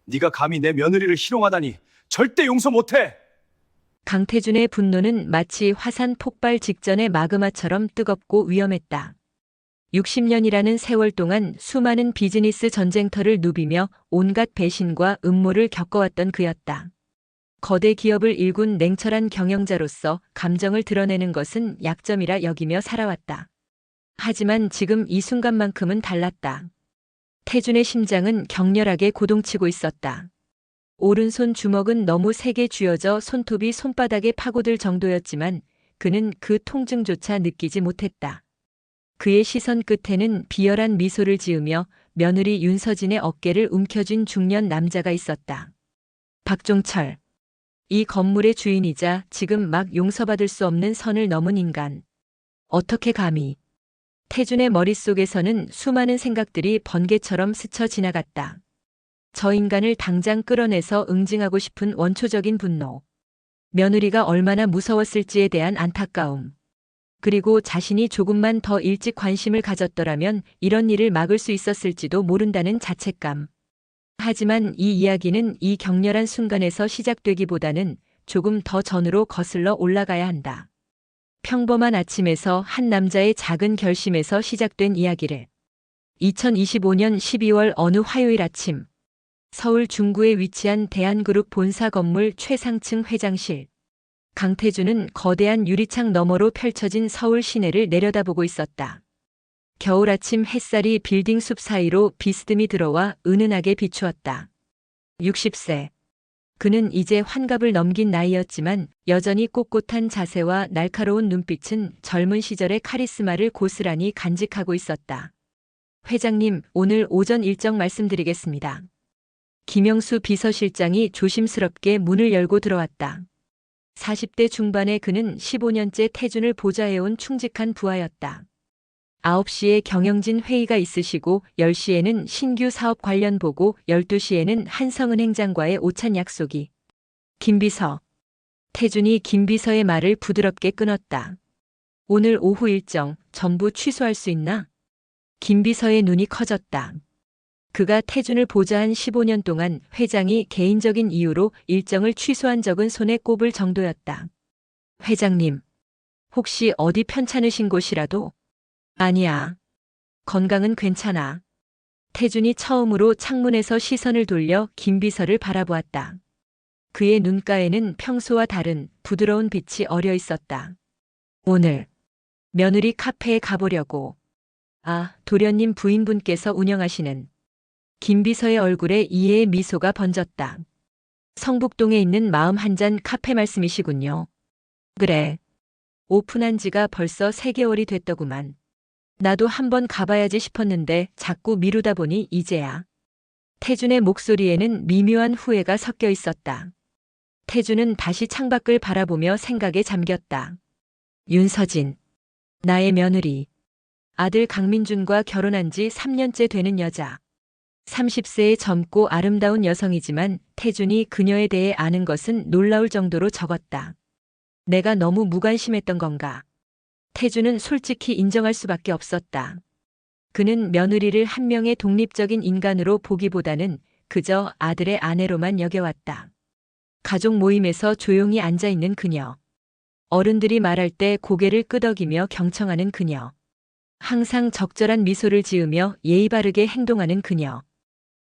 네가 감히 내 며느리를 희롱하다니 절대 용서 못해. 강태준의 분노는 마치 화산 폭발 직전의 마그마처럼 뜨겁고 위험했다. 60년이라는 세월 동안 수많은 비즈니스 전쟁터를 누비며 온갖 배신과 음모를 겪어왔던 그였다. 거대 기업을 일군 냉철한 경영자로서 감정을 드러내는 것은 약점이라 여기며 살아왔다. 하지만 지금 이 순간만큼은 달랐다. 태준의 심장은 격렬하게 고동치고 있었다. 오른손 주먹은 너무 세게 쥐어져 손톱이 손바닥에 파고들 정도였지만 그는 그 통증조차 느끼지 못했다. 그의 시선 끝에는 비열한 미소를 지으며 며느리 윤서진의 어깨를 움켜쥔 중년 남자가 있었다. 박종철. 이 건물의 주인이자 지금 막 용서받을 수 없는 선을 넘은 인간. 어떻게 감히. 태준의 머릿속에서는 수많은 생각들이 번개처럼 스쳐 지나갔다. 저 인간을 당장 끌어내서 응징하고 싶은 원초적인 분노. 며느리가 얼마나 무서웠을지에 대한 안타까움. 그리고 자신이 조금만 더 일찍 관심을 가졌더라면 이런 일을 막을 수 있었을지도 모른다는 자책감. 하지만 이 이야기는 이 격렬한 순간에서 시작되기보다는 조금 더 전으로 거슬러 올라가야 한다. 평범한 아침에서 한 남자의 작은 결심에서 시작된 이야기를. 2025년 12월 어느 화요일 아침. 서울 중구에 위치한 대한그룹 본사 건물 최상층 회장실. 강태준은 거대한 유리창 너머로 펼쳐진 서울 시내를 내려다보고 있었다. 겨울 아침 햇살이 빌딩 숲 사이로 비스듬히 들어와 은은하게 비추었다. 60세. 그는 이제 환갑을 넘긴 나이였지만 여전히 꼿꼿한 자세와 날카로운 눈빛은 젊은 시절의 카리스마를 고스란히 간직하고 있었다. 회장님, 오늘 오전 일정 말씀드리겠습니다. 김영수 비서실장이 조심스럽게 문을 열고 들어왔다. 40대 중반의 그는 15년째 태준을 보좌해온 충직한 부하였다. 9시에 경영진 회의가 있으시고 10시에는 신규 사업 관련 보고 12시에는 한성은행장과의 오찬 약속이. 김비서. 태준이 김비서의 말을 부드럽게 끊었다. 오늘 오후 일정 전부 취소할 수 있나? 김비서의 눈이 커졌다. 그가 태준을 보좌한 15년 동안 회장이 개인적인 이유로 일정을 취소한 적은 손에 꼽을 정도였다. 회장님, 혹시 어디 편찮으신 곳이라도? 아니야. 건강은 괜찮아. 태준이 처음으로 창문에서 시선을 돌려 김비서를 바라보았다. 그의 눈가에는 평소와 다른 부드러운 빛이 어려 있었다. 오늘 며느리 카페에 가보려고. 아, 도련님 부인분께서 운영하시는. 김비서의 얼굴에 이해의 미소가 번졌다. 성북동에 있는 마음 한 잔 카페 말씀이시군요. 그래. 오픈한 지가 벌써 3개월이 됐더구만. 나도 한번 가봐야지 싶었는데 자꾸 미루다 보니 이제야. 태준의 목소리에는 미묘한 후회가 섞여 있었다. 태준은 다시 창밖을 바라보며 생각에 잠겼다. 윤서진. 나의 며느리. 아들 강민준과 결혼한 지 3년째 되는 여자. 30세의 젊고 아름다운 여성이지만 태준이 그녀에 대해 아는 것은 놀라울 정도로 적었다. 내가 너무 무관심했던 건가? 태준은 솔직히 인정할 수밖에 없었다. 그는 며느리를 한 명의 독립적인 인간으로 보기보다는 그저 아들의 아내로만 여겨왔다. 가족 모임에서 조용히 앉아있는 그녀. 어른들이 말할 때 고개를 끄덕이며 경청하는 그녀. 항상 적절한 미소를 지으며 예의 바르게 행동하는 그녀.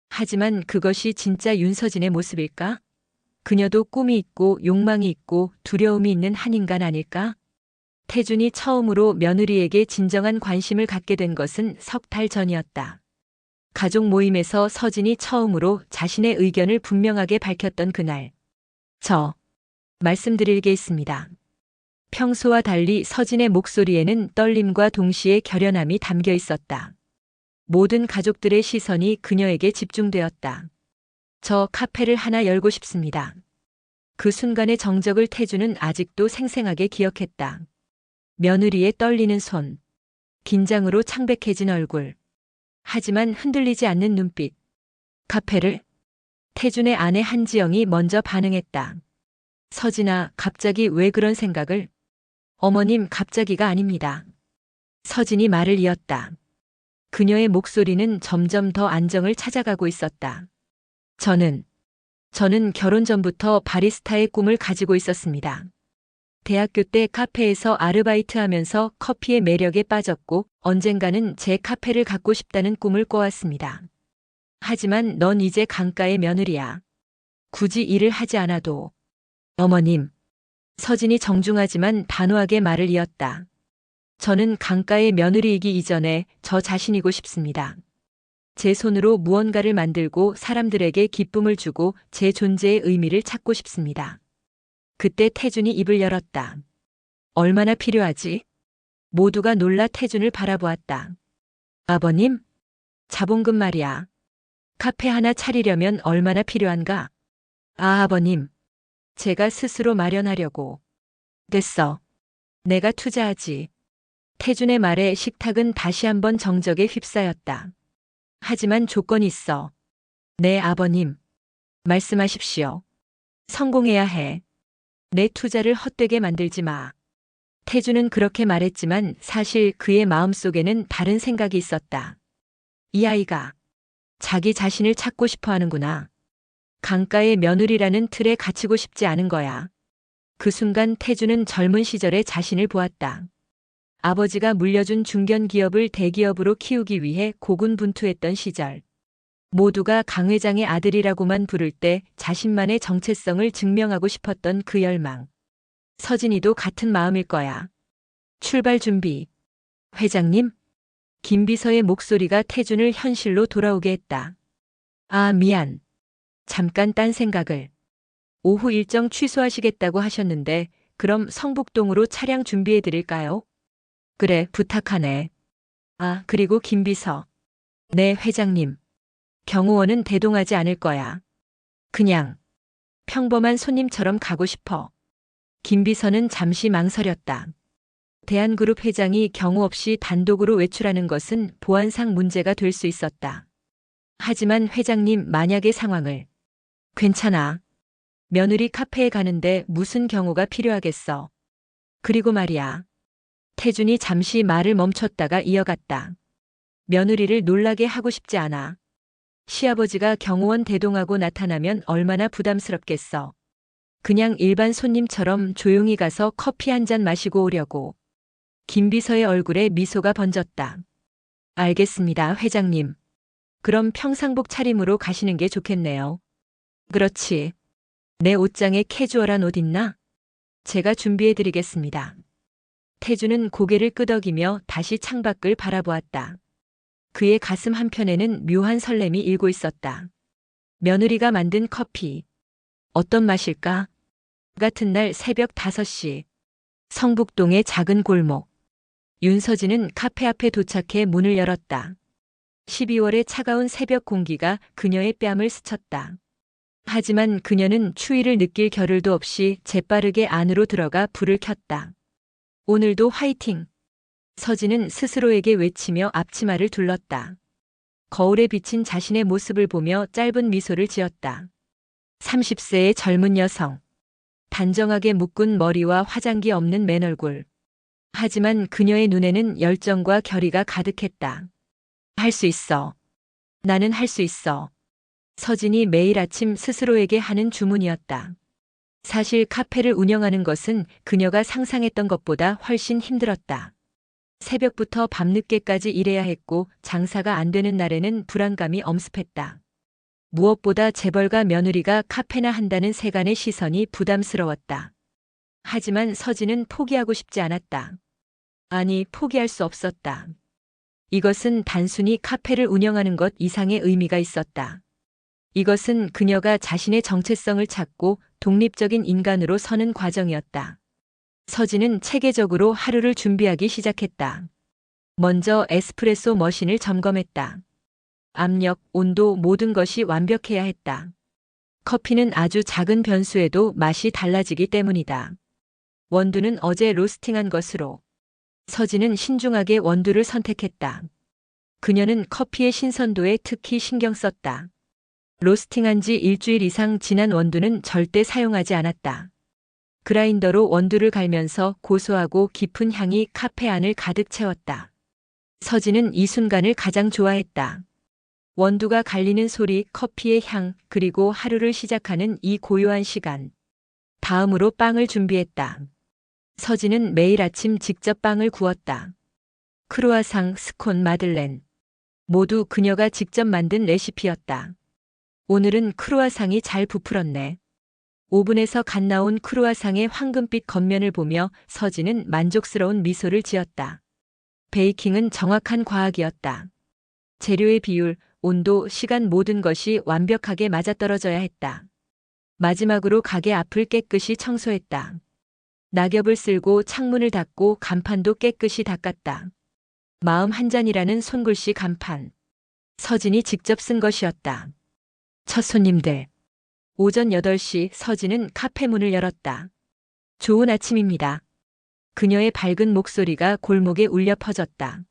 하지만 그것이 진짜 윤서진의 모습일까? 그녀도 꿈이 있고 욕망이 있고 두려움이 있는 한 인간 아닐까? 태준이 처음으로 며느리에게 진정한 관심을 갖게 된 것은 석 달 전이었다. 가족 모임에서 서진이 처음으로 자신의 의견을 분명하게 밝혔던 그날. 말씀드릴 게 있습니다. 평소와 달리 서진의 목소리에는 떨림과 동시에 결연함이 담겨 있었다. 모든 가족들의 시선이 그녀에게 집중되었다. 저 카페를 하나 열고 싶습니다. 그 순간의 정적을 태준은 아직도 생생하게 기억했다. 며느리의 떨리는 손, 긴장으로 창백해진 얼굴, 하지만 흔들리지 않는 눈빛. 카페를? 태준의 아내 한지영이 먼저 반응했다. 서진아, 갑자기 왜 그런 생각을? 어머님, 갑자기가 아닙니다. 서진이 말을 이었다. 그녀의 목소리는 점점 더 안정을 찾아가고 있었다. 저는 저는 결혼 전부터 바리스타의 꿈을 가지고 있었습니다. 대학교 때 카페에서 아르바이트하면서 커피의 매력에 빠졌고 언젠가는 제 카페를 갖고 싶다는 꿈을 꿔왔습니다. 하지만 넌 이제 강가의 며느리야. 굳이 일을 하지 않아도. 어머님. 서진이 정중하지만 단호하게 말을 이었다. 저는 강가의 며느리이기 이전에 저 자신이고 싶습니다. 제 손으로 무언가를 만들고 사람들에게 기쁨을 주고 제 존재의 의미를 찾고 싶습니다. 그때 태준이 입을 열었다. 얼마나 필요하지? 모두가 놀라 태준을 바라보았다. 아버님? 자본금 말이야. 카페 하나 차리려면 얼마나 필요한가? 아, 아버님. 제가 스스로 마련하려고. 됐어. 내가 투자하지. 태준의 말에 식탁은 다시 한번 정적에 휩싸였다. 하지만 조건이 있어. 네, 아버님. 말씀하십시오. 성공해야 해. 내 투자를 헛되게 만들지 마. 태준은 그렇게 말했지만 사실 그의 마음속에는 다른 생각이 있었다. 이 아이가 자기 자신을 찾고 싶어 하는구나. 강가의 며느리라는 틀에 갇히고 싶지 않은 거야. 그 순간 태준은 젊은 시절의 자신을 보았다. 아버지가 물려준 중견 기업을 대기업으로 키우기 위해 고군분투했던 시절. 모두가 강 회장의 아들이라고만 부를 때 자신만의 정체성을 증명하고 싶었던 그 열망. 서진이도 같은 마음일 거야. 출발 준비. 회장님? 김비서의 목소리가 태준을 현실로 돌아오게 했다. 아, 미안. 잠깐 딴 생각을. 오후 일정 취소하시겠다고 하셨는데 그럼 성북동으로 차량 준비해 드릴까요? 그래, 부탁하네. 아, 그리고 김비서. 네, 회장님. 경호원은 대동하지 않을 거야. 그냥 평범한 손님처럼 가고 싶어. 김비서는 잠시 망설였다. 대한그룹 회장이 경호 없이 단독으로 외출하는 것은 보안상 문제가 될 수 있었다. 하지만 회장님 만약의 상황을. 괜찮아. 며느리 카페에 가는데 무슨 경호가 필요하겠어. 그리고 말이야. 태준이 잠시 말을 멈췄다가 이어갔다. 며느리를 놀라게 하고 싶지 않아. 시아버지가 경호원 대동하고 나타나면 얼마나 부담스럽겠어. 그냥 일반 손님처럼 조용히 가서 커피 한 잔 마시고 오려고. 김비서의 얼굴에 미소가 번졌다. 알겠습니다, 회장님. 그럼 평상복 차림으로 가시는 게 좋겠네요. 그렇지. 내 옷장에 캐주얼한 옷 있나? 제가 준비해 드리겠습니다. 태준은 고개를 끄덕이며 다시 창밖을 바라보았다. 그의 가슴 한편에는 묘한 설렘이 일고 있었다. 며느리가 만든 커피. 어떤 맛일까? 같은 날 새벽 5시. 성북동의 작은 골목. 윤서진은 카페 앞에 도착해 문을 열었다. 12월의 차가운 새벽 공기가 그녀의 뺨을 스쳤다. 하지만 그녀는 추위를 느낄 겨를도 없이 재빠르게 안으로 들어가 불을 켰다. 오늘도 화이팅! 서진은 스스로에게 외치며 앞치마를 둘렀다. 거울에 비친 자신의 모습을 보며 짧은 미소를 지었다. 30세의 젊은 여성. 단정하게 묶은 머리와 화장기 없는 맨얼굴. 하지만 그녀의 눈에는 열정과 결의가 가득했다. 할 수 있어. 나는 할 수 있어. 서진이 매일 아침 스스로에게 하는 주문이었다. 사실 카페를 운영하는 것은 그녀가 상상했던 것보다 훨씬 힘들었다. 새벽부터 밤늦게까지 일해야 했고 장사가 안 되는 날에는 불안감이 엄습했다. 무엇보다 재벌가 며느리가 카페나 한다는 세간의 시선이 부담스러웠다. 하지만 서진은 포기하고 싶지 않았다. 아니, 포기할 수 없었다. 이것은 단순히 카페를 운영하는 것 이상의 의미가 있었다. 이것은 그녀가 자신의 정체성을 찾고 독립적인 인간으로 서는 과정이었다. 서진은 체계적으로 하루를 준비하기 시작했다. 먼저 에스프레소 머신을 점검했다. 압력, 온도 모든 것이 완벽해야 했다. 커피는 아주 작은 변수에도 맛이 달라지기 때문이다. 원두는 어제 로스팅한 것으로. 서진은 신중하게 원두를 선택했다. 그녀는 커피의 신선도에 특히 신경 썼다. 로스팅한 지 일주일 이상 지난 원두는 절대 사용하지 않았다. 그라인더로 원두를 갈면서 고소하고 깊은 향이 카페 안을 가득 채웠다. 서진은 이 순간을 가장 좋아했다. 원두가 갈리는 소리, 커피의 향, 그리고 하루를 시작하는 이 고요한 시간. 다음으로 빵을 준비했다. 서진은 매일 아침 직접 빵을 구웠다. 크루아상, 스콘, 마들렌. 모두 그녀가 직접 만든 레시피였다. 오늘은 크루아상이 잘 부풀었네. 오븐에서 갓 나온 크루아상의 황금빛 겉면을 보며 서진은 만족스러운 미소를 지었다. 베이킹은 정확한 과학이었다. 재료의 비율, 온도, 시간 모든 것이 완벽하게 맞아떨어져야 했다. 마지막으로 가게 앞을 깨끗이 청소했다. 낙엽을 쓸고 창문을 닫고 간판도 깨끗이 닦았다. 마음 한 잔이라는 손글씨 간판. 서진이 직접 쓴 것이었다. 첫 손님들. 오전 8시 서진은 카페 문을 열었다. 좋은 아침입니다. 그녀의 밝은 목소리가 골목에 울려 퍼졌다.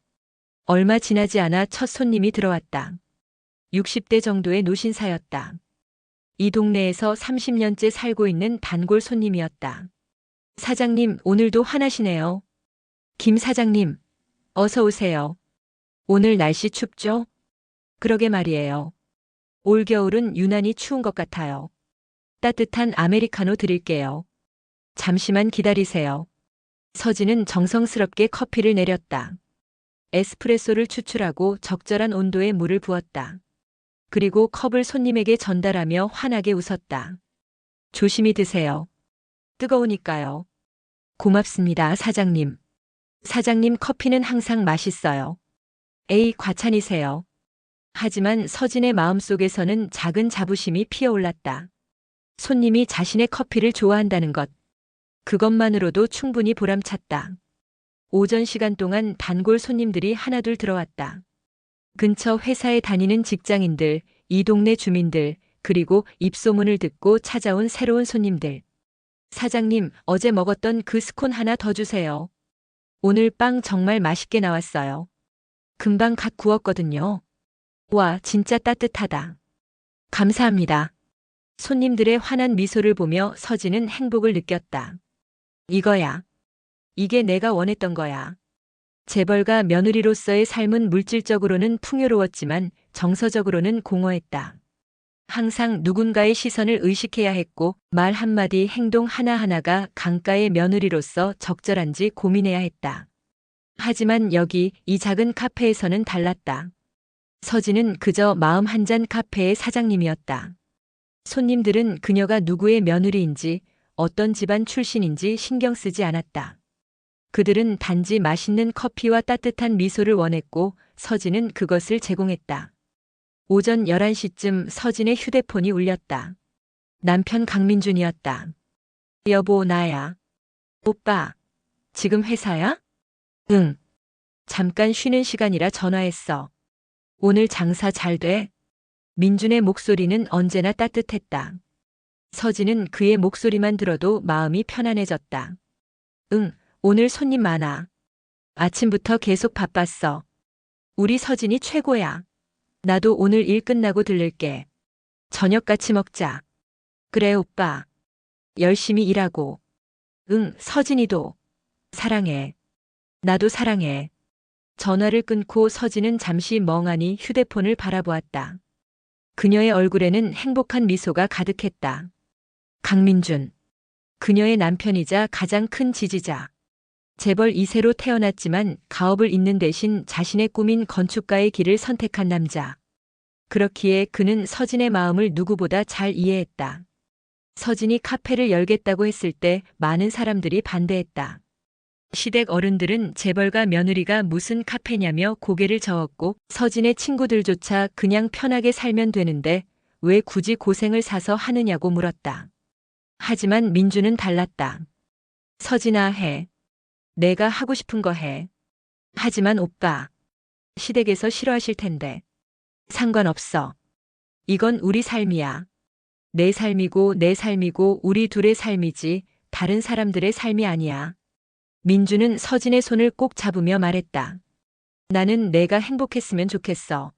얼마 지나지 않아 첫 손님이 들어왔다. 60대 정도의 노신사였다. 이 동네에서 30년째 살고 있는 단골 손님이었다. 사장님, 오늘도 화나시네요. 김 사장님, 어서 오세요. 오늘 날씨 춥죠? 그러게 말이에요. 올겨울은 유난히 추운 것 같아요. 따뜻한 아메리카노 드릴게요. 잠시만 기다리세요. 서진은 정성스럽게 커피를 내렸다. 에스프레소를 추출하고 적절한 온도의 물을 부었다. 그리고 컵을 손님에게 전달하며 환하게 웃었다. 조심히 드세요. 뜨거우니까요. 고맙습니다, 사장님. 사장님 커피는 항상 맛있어요. 에이, 과찬이세요. 하지만 서진의 마음속에서는 작은 자부심이 피어올랐다. 손님이 자신의 커피를 좋아한다는 것. 그것만으로도 충분히 보람찼다. 오전 시간 동안 단골 손님들이 하나둘 들어왔다. 근처 회사에 다니는 직장인들, 이 동네 주민들, 그리고 입소문을 듣고 찾아온 새로운 손님들. 사장님, 어제 먹었던 그 스콘 하나 더 주세요. 오늘 빵 정말 맛있게 나왔어요. 금방 갓 구웠거든요. 와, 진짜 따뜻하다. 감사합니다. 손님들의 환한 미소를 보며 서진은 행복을 느꼈다. 이거야. 이게 내가 원했던 거야. 재벌가 며느리로서의 삶은 물질적으로는 풍요로웠지만 정서적으로는 공허했다. 항상 누군가의 시선을 의식해야 했고 말 한마디 행동 하나하나가 강가의 며느리로서 적절한지 고민해야 했다. 하지만 여기 이 작은 카페에서는 달랐다. 서진은 그저 마음 한 잔 카페의 사장님이었다. 손님들은 그녀가 누구의 며느리인지 어떤 집안 출신인지 신경 쓰지 않았다. 그들은 단지 맛있는 커피와 따뜻한 미소를 원했고 서진은 그것을 제공했다. 오전 11시쯤 서진의 휴대폰이 울렸다. 남편 강민준이었다. 여보, 나야. 오빠, 지금 회사야? 응. 잠깐 쉬는 시간이라 전화했어. 오늘 장사 잘 돼? 민준의 목소리는 언제나 따뜻했다. 서진은 그의 목소리만 들어도 마음이 편안해졌다. 응, 오늘 손님 많아. 아침부터 계속 바빴어. 우리 서진이 최고야. 나도 오늘 일 끝나고 들를게. 저녁 같이 먹자. 그래, 오빠. 열심히 일하고. 응, 서진이도. 사랑해. 나도 사랑해. 전화를 끊고 서진은 잠시 멍하니 휴대폰을 바라보았다. 그녀의 얼굴에는 행복한 미소가 가득했다. 강민준. 그녀의 남편이자 가장 큰 지지자. 재벌 2세로 태어났지만 가업을 잇는 대신 자신의 꿈인 건축가의 길을 선택한 남자. 그렇기에 그는 서진의 마음을 누구보다 잘 이해했다. 서진이 카페를 열겠다고 했을 때 많은 사람들이 반대했다. 시댁 어른들은 재벌가 며느리가 무슨 카페냐며 고개를 저었고 서진의 친구들조차 그냥 편하게 살면 되는데 왜 굳이 고생을 사서 하느냐고 물었다. 하지만 민주는 달랐다. 서진아, 해. 내가 하고 싶은 거 해. 하지만 오빠, 시댁에서 싫어하실 텐데. 상관없어. 이건 우리 삶이야. 내 삶이고 내 삶이고 우리 둘의 삶이지 다른 사람들의 삶이 아니야. 민주는 서진의 손을 꼭 잡으며 말했다. 나는 내가 행복했으면 좋겠어.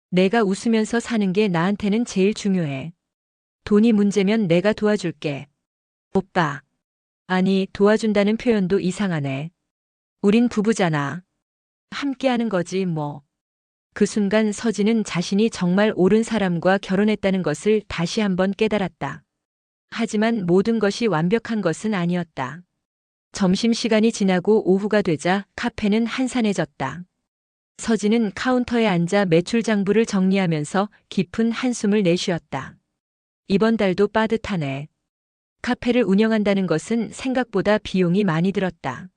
내가 웃으면서 사는 게 나한테는 제일 중요해. 돈이 문제면 내가 도와줄게. 오빠. 아니, 도와준다는 표현도 이상하네. 우린 부부잖아. 함께하는 거지 뭐. 그 순간 서진은 자신이 정말 옳은 사람과 결혼했다는 것을 다시 한번 깨달았다. 하지만 모든 것이 완벽한 것은 아니었다. 점심시간이 지나고 오후가 되자 카페는 한산해졌다. 서진은 카운터에 앉아 매출 장부를 정리하면서 깊은 한숨을 내쉬었다. 이번 달도 빠듯하네. 카페를 운영한다는 것은 생각보다 비용이 많이 들었다.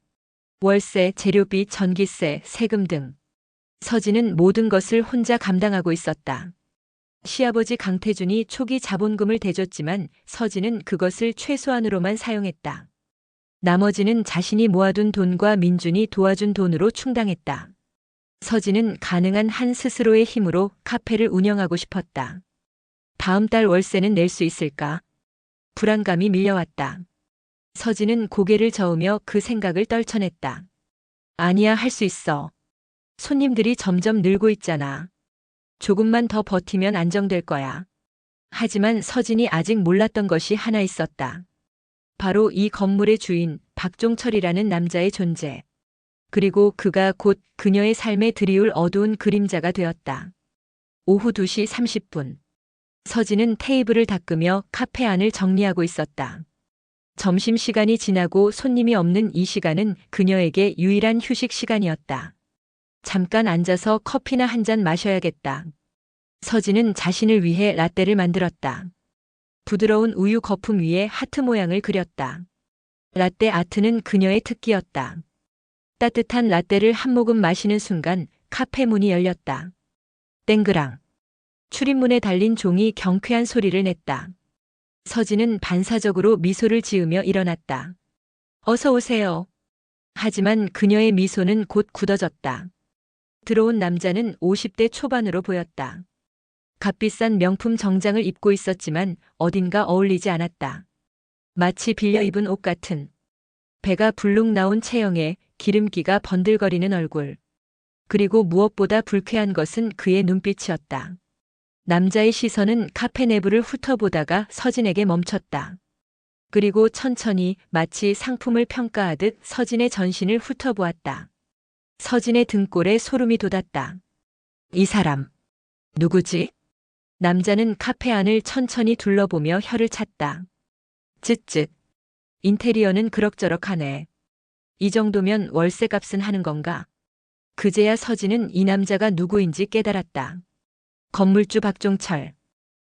월세, 재료비, 전기세, 세금 등. 서진은 모든 것을 혼자 감당하고 있었다. 시아버지 강태준이 초기 자본금을 대줬지만 서진은 그것을 최소한으로만 사용했다. 나머지는 자신이 모아둔 돈과 민준이 도와준 돈으로 충당했다. 서진은 가능한 한 스스로의 힘으로 카페를 운영하고 싶었다. 다음 달 월세는 낼 수 있을까? 불안감이 밀려왔다. 서진은 고개를 저으며 그 생각을 떨쳐냈다. 아니야, 할 수 있어. 손님들이 점점 늘고 있잖아. 조금만 더 버티면 안정될 거야. 하지만 서진이 아직 몰랐던 것이 하나 있었다. 바로 이 건물의 주인 박종철이라는 남자의 존재. 그리고 그가 곧 그녀의 삶에 드리울 어두운 그림자가 되었다. 오후 2시 30분. 서진은 테이블을 닦으며 카페 안을 정리하고 있었다. 점심시간이 지나고 손님이 없는 이 시간은 그녀에게 유일한 휴식 시간이었다. 잠깐 앉아서 커피나 한 잔 마셔야겠다. 서진은 자신을 위해 라떼를 만들었다. 부드러운 우유 거품 위에 하트 모양을 그렸다. 라떼 아트는 그녀의 특기였다. 따뜻한 라떼를 한 모금 마시는 순간 카페 문이 열렸다. 땡그랑. 출입문에 달린 종이 경쾌한 소리를 냈다. 서진은 반사적으로 미소를 지으며 일어났다. 어서 오세요. 하지만 그녀의 미소는 곧 굳어졌다. 들어온 남자는 50대 초반으로 보였다. 값비싼 명품 정장을 입고 있었지만 어딘가 어울리지 않았다. 마치 빌려 입은 옷 같은. 배가 불룩 나온 체형에 기름기가 번들거리는 얼굴. 그리고 무엇보다 불쾌한 것은 그의 눈빛이었다. 남자의 시선은 카페 내부를 훑어보다가 서진에게 멈췄다. 그리고 천천히 마치 상품을 평가하듯 서진의 전신을 훑어보았다. 서진의 등골에 소름이 돋았다. 이 사람, 누구지? 남자는 카페 안을 천천히 둘러보며 혀를 찼다. 쯧쯧. 인테리어는 그럭저럭하네. 이 정도면 월세값은 하는 건가? 그제야 서진은 이 남자가 누구인지 깨달았다. 건물주 박종철.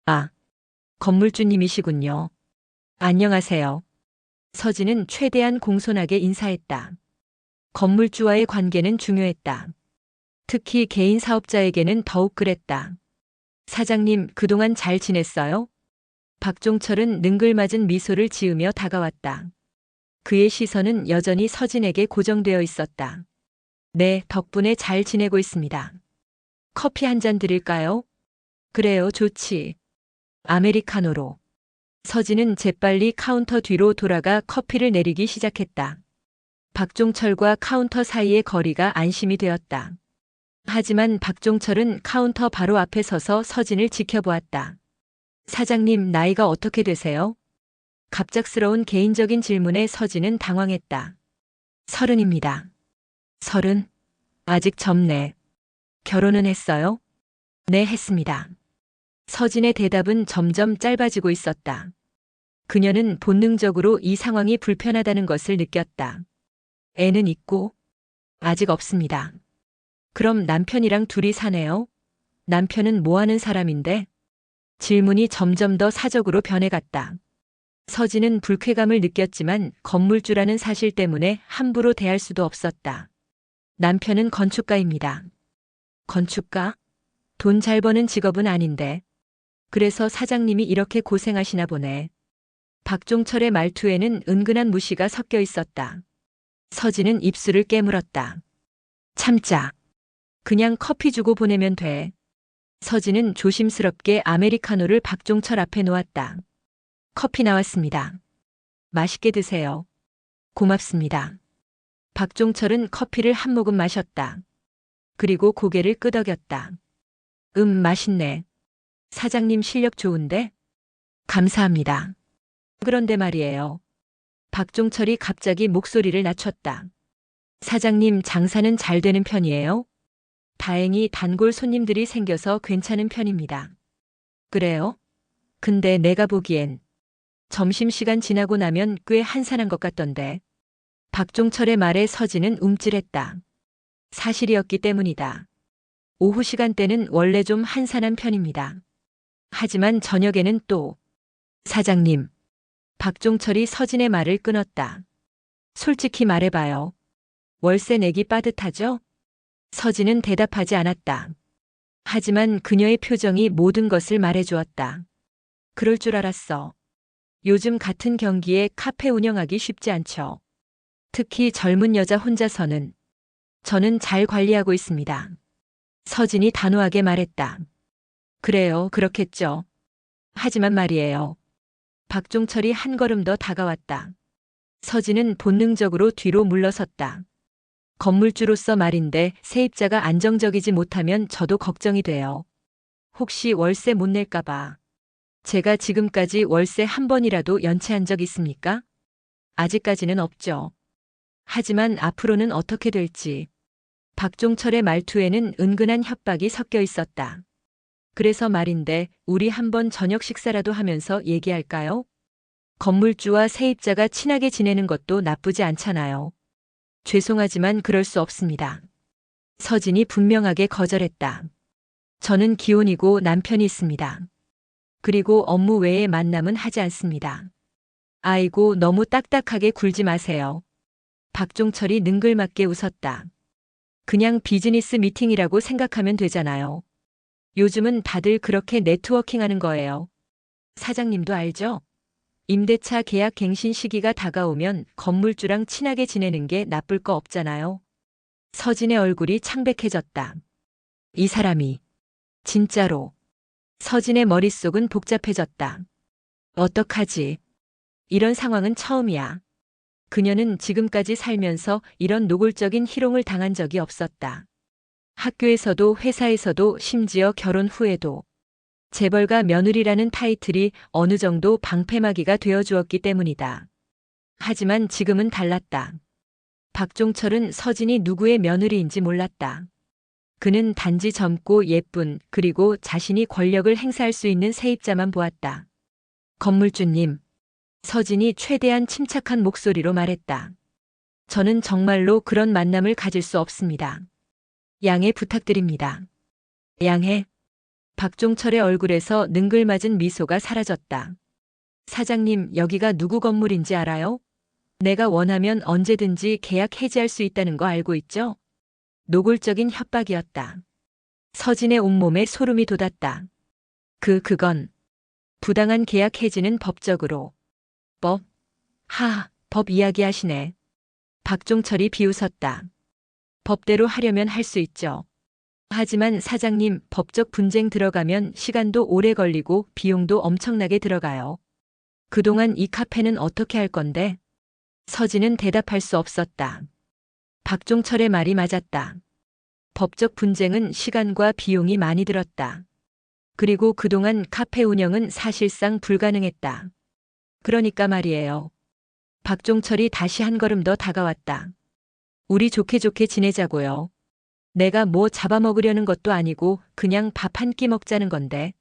아, 건물주님이시군요. 안녕하세요. 서진은 최대한 공손하게 인사했다. 건물주와의 관계는 중요했다. 특히 개인 사업자에게는 더욱 그랬다. 사장님, 그동안 잘 지냈어요? 박종철은 능글맞은 미소를 지으며 다가왔다. 그의 시선은 여전히 서진에게 고정되어 있었다. 네, 덕분에 잘 지내고 있습니다. 커피 한 잔 드릴까요? 그래요, 좋지. 아메리카노로. 서진은 재빨리 카운터 뒤로 돌아가 커피를 내리기 시작했다. 박종철과 카운터 사이의 거리가 안심이 되었다. 하지만 박종철은 카운터 바로 앞에 서서 서진을 지켜보았다. 사장님, 나이가 어떻게 되세요? 갑작스러운 개인적인 질문에 서진은 당황했다. 30입니다. 30? 아직 젊네. 결혼은 했어요? 네, 했습니다. 서진의 대답은 점점 짧아지고 있었다. 그녀는 본능적으로 이 상황이 불편하다는 것을 느꼈다. 애는 있고? 아직 없습니다. 그럼 남편이랑 둘이 사네요? 남편은 뭐 하는 사람인데? 질문이 점점 더 사적으로 변해갔다. 서진은 불쾌감을 느꼈지만 건물주라는 사실 때문에 함부로 대할 수도 없었다. 남편은 건축가입니다. 건축가? 돈 잘 버는 직업은 아닌데. 그래서 사장님이 이렇게 고생하시나 보네. 박종철의 말투에는 은근한 무시가 섞여 있었다. 서진은 입술을 깨물었다. 참자. 그냥 커피 주고 보내면 돼. 서진은 조심스럽게 아메리카노를 박종철 앞에 놓았다. 커피 나왔습니다. 맛있게 드세요. 고맙습니다. 박종철은 커피를 한 모금 마셨다. 그리고 고개를 끄덕였다. 맛있네. 사장님 실력 좋은데? 감사합니다. 그런데 말이에요. 박종철이 갑자기 목소리를 낮췄다. 사장님 장사는 잘 되는 편이에요? 다행히 단골 손님들이 생겨서 괜찮은 편입니다. 그래요? 근데 내가 보기엔 점심시간 지나고 나면 꽤 한산한 것 같던데. 박종철의 말에 서진은 움찔했다. 사실이었기 때문이다. 오후 시간대는 원래 좀 한산한 편입니다. 하지만 저녁에는 또. 사장님. 박종철이 서진의 말을 끊었다. 솔직히 말해봐요. 월세 내기 빠듯하죠? 서진은 대답하지 않았다. 하지만 그녀의 표정이 모든 것을 말해주었다. 그럴 줄 알았어. 요즘 같은 경기에 카페 운영하기 쉽지 않죠. 특히 젊은 여자 혼자서는. 저는 잘 관리하고 있습니다. 서진이 단호하게 말했다. 그래요, 그렇겠죠. 하지만 말이에요. 박종철이 한 걸음 더 다가왔다. 서진은 본능적으로 뒤로 물러섰다. 건물주로서 말인데 세입자가 안정적이지 못하면 저도 걱정이 돼요. 혹시 월세 못 낼까봐. 제가 지금까지 월세 한 번이라도 연체한 적 있습니까? 아직까지는 없죠. 하지만 앞으로는 어떻게 될지. 박종철의 말투에는 은근한 협박이 섞여 있었다. 그래서 말인데 우리 한번 저녁 식사라도 하면서 얘기할까요? 건물주와 세입자가 친하게 지내는 것도 나쁘지 않잖아요. 죄송하지만 그럴 수 없습니다. 서진이 분명하게 거절했다. 저는 기혼이고 남편이 있습니다. 그리고 업무 외의 만남은 하지 않습니다. 아이고, 너무 딱딱하게 굴지 마세요. 박종철이 능글맞게 웃었다. 그냥 비즈니스 미팅이라고 생각하면 되잖아요. 요즘은 다들 그렇게 네트워킹하는 거예요. 사장님도 알죠? 임대차 계약 갱신 시기가 다가오면 건물주랑 친하게 지내는 게 나쁠 거 없잖아요. 서진의 얼굴이 창백해졌다. 이 사람이 진짜로. 서진의 머릿속은 복잡해졌다. 어떡하지? 이런 상황은 처음이야. 그녀는 지금까지 살면서 이런 노골적인 희롱을 당한 적이 없었다. 학교에서도 회사에서도 심지어 결혼 후에도. 재벌가 며느리라는 타이틀이 어느 정도 방패막이가 되어주었기 때문이다. 하지만 지금은 달랐다. 박종철은 서진이 누구의 며느리인지 몰랐다. 그는 단지 젊고 예쁜 그리고 자신이 권력을 행사할 수 있는 세입자만 보았다. 건물주님. 서진이 최대한 침착한 목소리로 말했다. 저는 정말로 그런 만남을 가질 수 없습니다. 양해 부탁드립니다. 양해. 박종철의 얼굴에서 능글맞은 미소가 사라졌다. 사장님, 여기가 누구 건물인지 알아요? 내가 원하면 언제든지 계약 해지할 수 있다는 거 알고 있죠? 노골적인 협박이었다. 서진의 온몸에 소름이 돋았다. 그건 부당한 계약 해지는 법적으로. 법? 법 이야기하시네. 박종철이 비웃었다. 법대로 하려면 할 수 있죠. 하지만 사장님, 법적 분쟁 들어가면 시간도 오래 걸리고 비용도 엄청나게 들어가요. 그동안 이 카페는 어떻게 할 건데? 서진은 대답할 수 없었다. 박종철의 말이 맞았다. 법적 분쟁은 시간과 비용이 많이 들었다. 그리고 그동안 카페 운영은 사실상 불가능했다. 그러니까 말이에요. 박종철이 다시 한 걸음 더 다가왔다. 우리 좋게 좋게 지내자고요. 내가 뭐 잡아먹으려는 것도 아니고 그냥 밥 한 끼 먹자는 건데.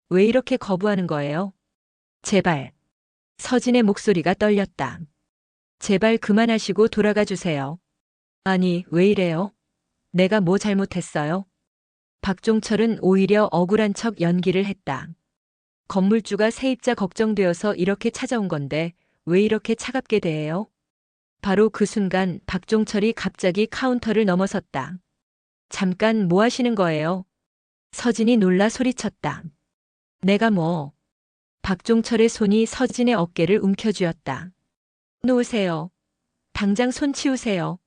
왜 이렇게 거부하는 거예요? 제발. 서진의 목소리가 떨렸다. 제발 그만하시고 돌아가 주세요. 아니, 왜 이래요? 내가 뭐 잘못했어요? 박종철은 오히려 억울한 척 연기를 했다. 건물주가 세입자 걱정되어서 이렇게 찾아온 건데 왜 이렇게 차갑게 대해요? 바로 그 순간 박종철이 갑자기 카운터를 넘어섰다. 잠깐 뭐 하시는 거예요? 서진이 놀라 소리쳤다. 내가 뭐. 박종철의 손이 서진의 어깨를 움켜쥐었다. 놓으세요. 당장 손 치우세요.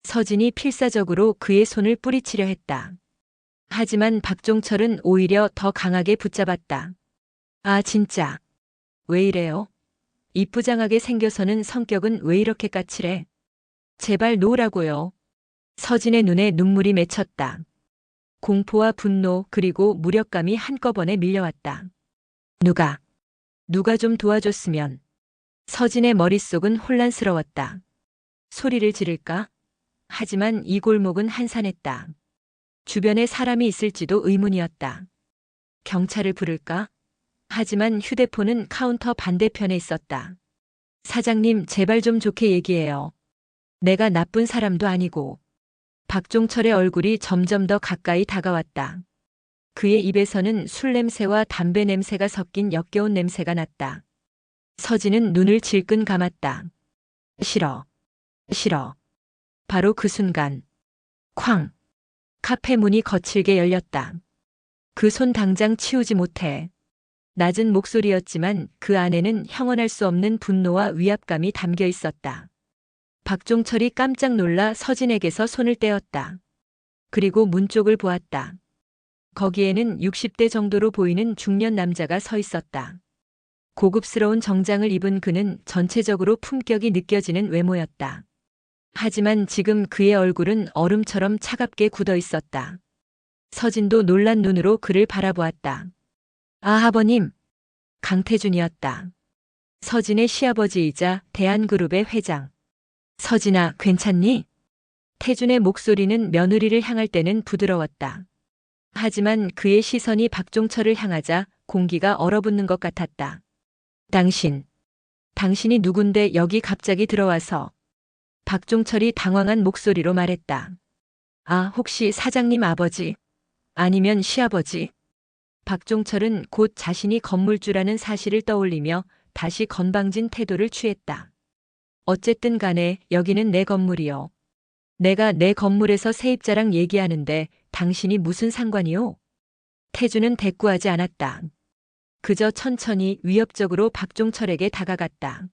서진이 필사적으로 그의 손을 뿌리치려 했다. 하지만 박종철은 오히려 더 강하게 붙잡았다. 아, 진짜. 왜 이래요? 이쁘장하게 생겨서는 성격은 왜 이렇게 까칠해? 제발 놓으라고요. 서진의 눈에 눈물이 맺혔다. 공포와 분노 그리고 무력감이 한꺼번에 밀려왔다. 누가 좀 도와줬으면. 서진의 머릿속은 혼란스러웠다. 소리를 지를까? 하지만 이 골목은 한산했다. 주변에 사람이 있을지도 의문이었다. 경찰을 부를까? 하지만 휴대폰은 카운터 반대편에 있었다. 사장님, 제발 좀 좋게 얘기해요. 내가 나쁜 사람도 아니고. 박종철의 얼굴이 점점 더 가까이 다가왔다. 그의 입에서는 술 냄새와 담배 냄새가 섞인 역겨운 냄새가 났다. 서진은 눈을 질끈 감았다. 싫어. 싫어. 바로 그 순간. 쾅. 카페 문이 거칠게 열렸다. 그 손 당장 치우지 못해. 낮은 목소리였지만 그 안에는 형언할 수 없는 분노와 위압감이 담겨 있었다. 박종철이 깜짝 놀라 서진에게서 손을 떼었다. 그리고 문 쪽을 보았다. 거기에는 60대 정도로 보이는 중년 남자가 서 있었다. 고급스러운 정장을 입은 그는 전체적으로 품격이 느껴지는 외모였다. 하지만 지금 그의 얼굴은 얼음처럼 차갑게 굳어 있었다. 서진도 놀란 눈으로 그를 바라보았다. 아, 아버님. 강태준이었다. 서진의 시아버지이자 대한그룹의 회장. 서진아, 괜찮니? 태준의 목소리는 며느리를 향할 때는 부드러웠다. 하지만 그의 시선이 박종철을 향하자 공기가 얼어붙는 것 같았다. 당신이 누군데 여기 갑자기 들어와서. 박종철이 당황한 목소리로 말했다. 아, 혹시 사장님 아버지? 아니면 시아버지? 박종철은 곧 자신이 건물주라는 사실을 떠올리며 다시 건방진 태도를 취했다. 어쨌든 간에 여기는 내 건물이요. 내가 내 건물에서 세입자랑 얘기하는데 당신이 무슨 상관이요? 태주는 대꾸하지 않았다. 그저 천천히 위협적으로 박종철에게 다가갔다.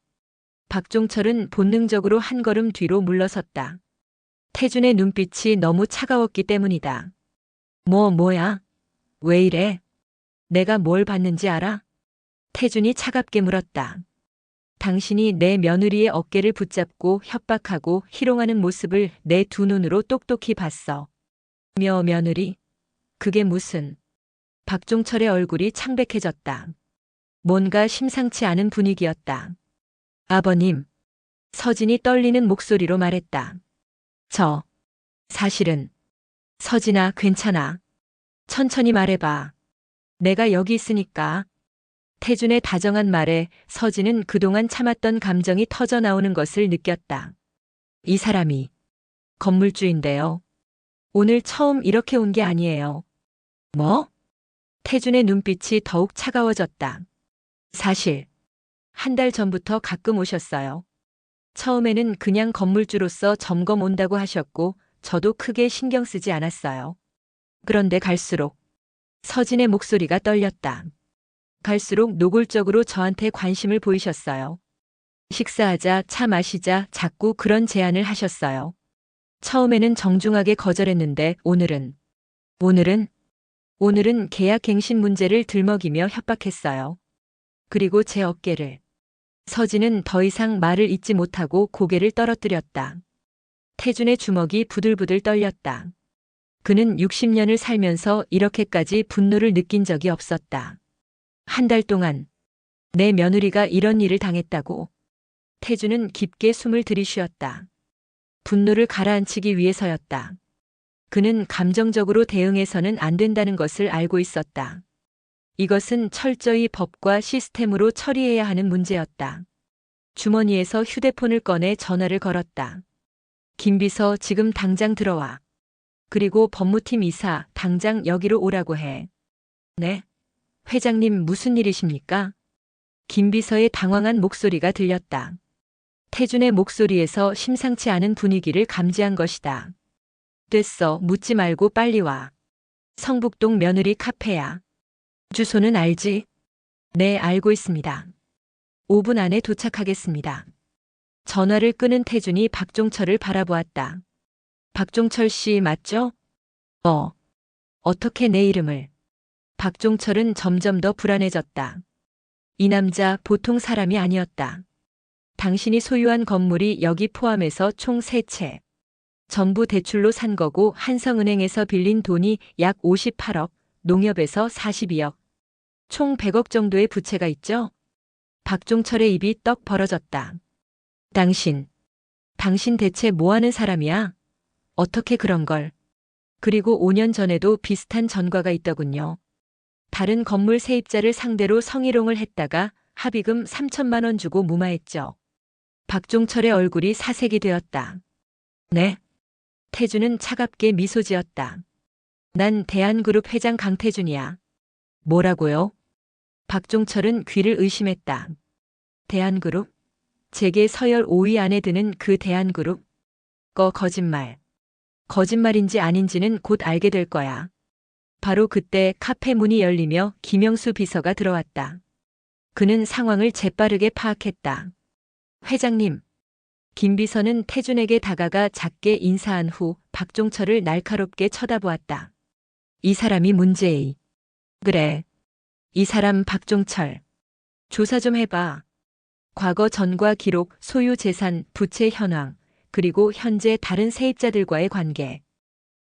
박종철은 본능적으로 한 걸음 뒤로 물러섰다. 태준의 눈빛이 너무 차가웠기 때문이다. 뭐야? 왜 이래? 내가 뭘 봤는지 알아? 태준이 차갑게 물었다. 당신이 내 며느리의 어깨를 붙잡고 협박하고 희롱하는 모습을 내 두 눈으로 똑똑히 봤어. 며느리? 그게 무슨? 박종철의 얼굴이 창백해졌다. 뭔가 심상치 않은 분위기였다. 아버님. 서진이 떨리는 목소리로 말했다. 사실은. 서진아, 괜찮아. 천천히 말해봐. 내가 여기 있으니까. 태준의 다정한 말에 서진은 그동안 참았던 감정이 터져 나오는 것을 느꼈다. 이 사람이 건물주인데요. 오늘 처음 이렇게 온 게 아니에요. 뭐? 태준의 눈빛이 더욱 차가워졌다. 사실 한 달 전부터 가끔 오셨어요. 처음에는 그냥 건물주로서 점검 온다고 하셨고 저도 크게 신경 쓰지 않았어요. 그런데 갈수록 서진의 목소리가 떨렸다. 갈수록 노골적으로 저한테 관심을 보이셨어요. 식사하자, 차 마시자 자꾸 그런 제안을 하셨어요. 처음에는 정중하게 거절했는데 오늘은 계약갱신 문제를 들먹이며 협박했어요. 그리고 제 어깨를. 서진은 더 이상 말을 잇지 못하고 고개를 떨어뜨렸다. 태준의 주먹이 부들부들 떨렸다. 그는 60년을 살면서 이렇게까지 분노를 느낀 적이 없었다. 한 달 동안 내 며느리가 이런 일을 당했다고. 태준은 깊게 숨을 들이쉬었다. 분노를 가라앉히기 위해서였다. 그는 감정적으로 대응해서는 안 된다는 것을 알고 있었다. 이것은 철저히 법과 시스템으로 처리해야 하는 문제였다. 주머니에서 휴대폰을 꺼내 전화를 걸었다. 김비서, 지금 당장 들어와. 그리고 법무팀 이사, 당장 여기로 오라고 해. 네? 회장님, 무슨 일이십니까? 김비서의 당황한 목소리가 들렸다. 태준의 목소리에서 심상치 않은 분위기를 감지한 것이다. 됐어, 묻지 말고 빨리 와. 성북동 며느리 카페야. 주소는 알지? 네, 알고 있습니다. 5분 안에 도착하겠습니다. 전화를 끊은 태준이 박종철을 바라보았다. 박종철 씨 맞죠? 어떻게 내 이름을? 박종철은 점점 더 불안해졌다. 이 남자 보통 사람이 아니었다. 당신이 소유한 건물이 여기 포함해서 총 3채. 전부 대출로 산 거고 한성은행에서 빌린 돈이 약 58억, 농협에서 42억. 총 100억 정도의 부채가 있죠? 박종철의 입이 떡 벌어졌다. 당신 대체 뭐 하는 사람이야? 어떻게 그런 걸? 그리고 5년 전에도 비슷한 전과가 있더군요. 다른 건물 세입자를 상대로 성희롱을 했다가 합의금 3천만 원 주고 무마했죠. 박종철의 얼굴이 사색이 되었다. 네. 태준은 차갑게 미소 지었다. 난 대한그룹 회장 강태준이야. 뭐라고요? 박종철은 귀를 의심했다. 대한그룹? 제게 서열 5위 안에 드는 그 대한그룹? 거짓말. 거짓말인지 아닌지는 곧 알게 될 거야. 바로 그때 카페 문이 열리며 김영수 비서가 들어왔다. 그는 상황을 재빠르게 파악했다. 회장님. 김 비서는 태준에게 다가가 작게 인사한 후 박종철을 날카롭게 쳐다보았다. 이 사람이 문제이. 그래. 이 사람 박종철. 조사 좀 해봐. 과거 전과 기록, 소유 재산, 부채 현황, 그리고 현재 다른 세입자들과의 관계.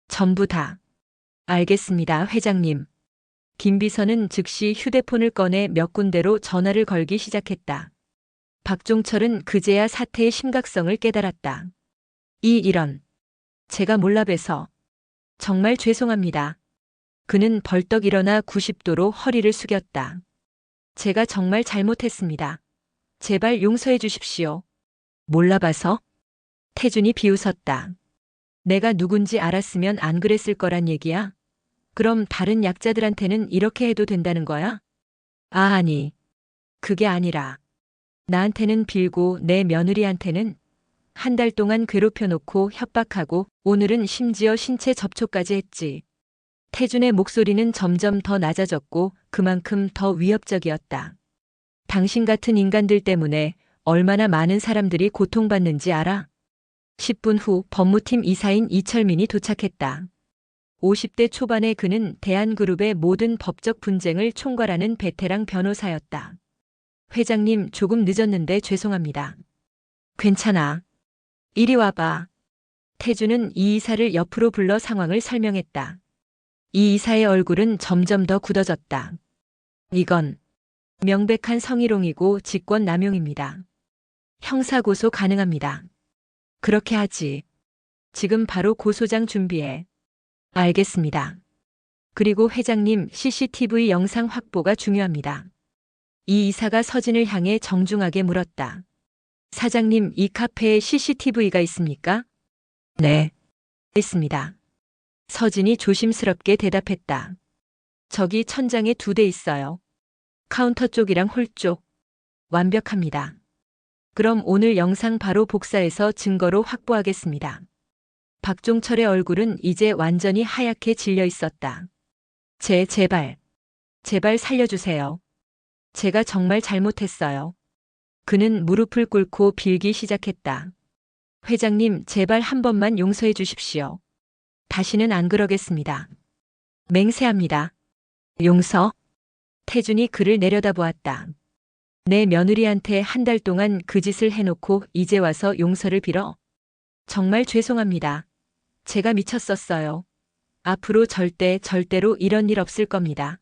전부 다. 알겠습니다, 회장님. 김 비서는 즉시 휴대폰을 꺼내 몇 군데로 전화를 걸기 시작했다. 박종철은 그제야 사태의 심각성을 깨달았다. 이런. 제가 몰라 봬서. 정말 죄송합니다. 그는 벌떡 일어나 90도로 허리를 숙였다. 제가 정말 잘못했습니다. 제발 용서해 주십시오. 몰라봐서? 태준이 비웃었다. 내가 누군지 알았으면 안 그랬을 거란 얘기야? 그럼 다른 약자들한테는 이렇게 해도 된다는 거야? 아니. 그게 아니라. 나한테는 빌고 내 며느리한테는 한 달 동안 괴롭혀놓고 협박하고 오늘은 심지어 신체 접촉까지 했지. 태준의 목소리는 점점 더 낮아졌고 그만큼 더 위협적이었다. 당신 같은 인간들 때문에 얼마나 많은 사람들이 고통받는지 알아? 10분 후 법무팀 이사인 이철민이 도착했다. 50대 초반의 그는 대한그룹의 모든 법적 분쟁을 총괄하는 베테랑 변호사였다. 회장님, 조금 늦었는데 죄송합니다. 괜찮아. 이리 와봐. 태준은 이 이사를 옆으로 불러 상황을 설명했다. 이 이사의 얼굴은 점점 더 굳어졌다. 이건 명백한 성희롱이고 직권남용입니다. 형사고소 가능합니다. 그렇게 하지. 지금 바로 고소장 준비해. 알겠습니다. 그리고 회장님, CCTV 영상 확보가 중요합니다. 이 이사가 서진을 향해 정중하게 물었다. 사장님, 이 카페에 CCTV가 있습니까? 네. 있습니다. 서진이 조심스럽게 대답했다. 저기 천장에 2대 있어요. 카운터 쪽이랑 홀 쪽. 완벽합니다. 그럼 오늘 영상 바로 복사해서 증거로 확보하겠습니다. 박종철의 얼굴은 이제 완전히 하얗게 질려 있었다. 제발 살려주세요. 제가 정말 잘못했어요. 그는 무릎을 꿇고 빌기 시작했다. 회장님, 제발 한 번만 용서해 주십시오. 다시는 안 그러겠습니다. 맹세합니다. 용서? 태준이 그를 내려다보았다. 내 며느리한테 한 달 동안 그 짓을 해놓고 이제 와서 용서를 빌어? 정말 죄송합니다. 제가 미쳤었어요. 앞으로 절대로 이런 일 없을 겁니다.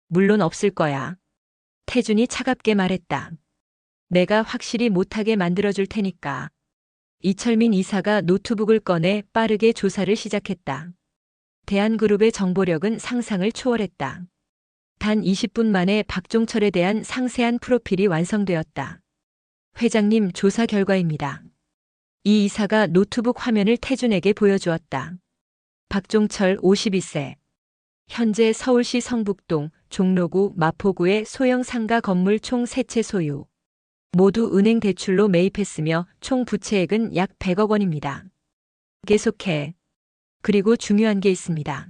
물론 없을 거야. 태준이 차갑게 말했다. 내가 확실히 못하게 만들어줄 테니까. 이철민 이사가 노트북을 꺼내 빠르게 조사를 시작했다. 대한그룹의 정보력은 상상을 초월했다. 단 20분 만에 박종철에 대한 상세한 프로필이 완성되었다. 회장님, 조사 결과입니다. 이 이사가 노트북 화면을 태준에게 보여주었다. 박종철 52세. 현재 서울시 성북동, 종로구, 마포구의 소형 상가 건물 총 3채 소유. 모두 은행 대출로 매입했으며 총 부채액은 약 100억 원입니다. 계속해. 그리고 중요한 게 있습니다.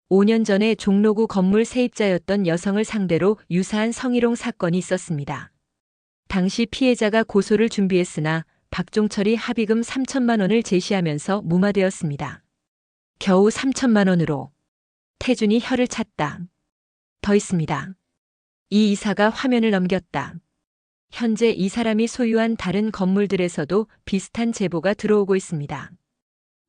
5년 전에 종로구 건물 세입자였던 여성을 상대로 유사한 성희롱 사건이 있었습니다. 당시 피해자가 고소를 준비했으나 박종철이 합의금 3천만 원을 제시하면서 무마되었습니다. 겨우 3천만 원으로. 태준이 혀를 찼다. 더 있습니다. 이 이사가 화면을 넘겼다. 현재 이 사람이 소유한 다른 건물들에서도 비슷한 제보가 들어오고 있습니다.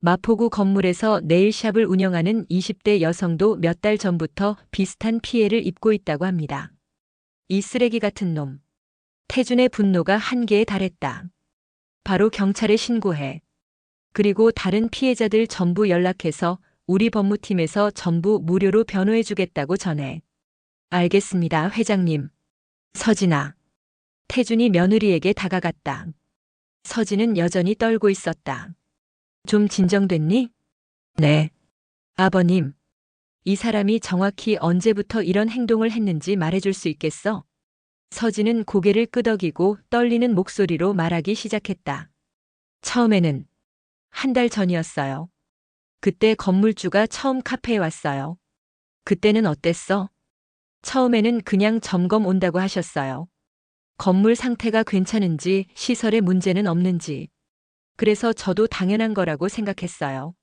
마포구 건물에서 네일샵을 운영하는 20대 여성도 몇 달 전부터 비슷한 피해를 입고 있다고 합니다. 이 쓰레기 같은 놈. 태준의 분노가 한계에 달했다. 바로 경찰에 신고해. 그리고 다른 피해자들 전부 연락해서 우리 법무팀에서 전부 무료로 변호해주겠다고 전해. 알겠습니다, 회장님. 서진아. 태준이 며느리에게 다가갔다. 서진은 여전히 떨고 있었다. 좀 진정됐니? 네. 아버님. 이 사람이 정확히 언제부터 이런 행동을 했는지 말해줄 수 있겠어? 서진은 고개를 끄덕이고 떨리는 목소리로 말하기 시작했다. 처음에는 1달 전이었어요. 그때 건물주가 처음 카페에 왔어요. 그때는 어땠어? 처음에는 그냥 점검 온다고 하셨어요. 건물 상태가 괜찮은지 시설에 문제는 없는지. 그래서 저도 당연한 거라고 생각했어요.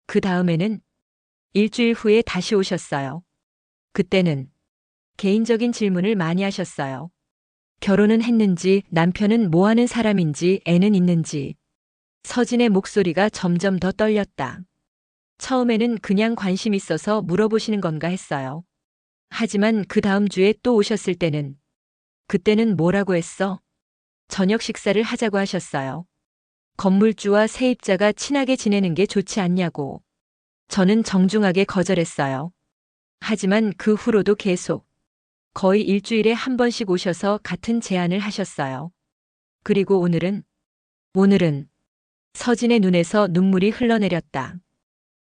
그 다음에는 일주일 후에 다시 오셨어요. 그때는 개인적인 질문을 많이 하셨어요. 결혼은 했는지, 남편은 뭐 하는 사람인지, 애는 있는지. 서진의 목소리가 점점 더 떨렸다. 처음에는 그냥 관심 있어서 물어보시는 건가 했어요. 하지만 그 다음 주에 또 오셨을 때는, 그때는 뭐라고 했어? 저녁 식사를 하자고 하셨어요. 건물주와 세입자가 친하게 지내는 게 좋지 않냐고. 저는 정중하게 거절했어요. 하지만 그 후로도 계속 거의 일주일에 한 번씩 오셔서 같은 제안을 하셨어요. 그리고 오늘은 서진의 눈에서 눈물이 흘러내렸다.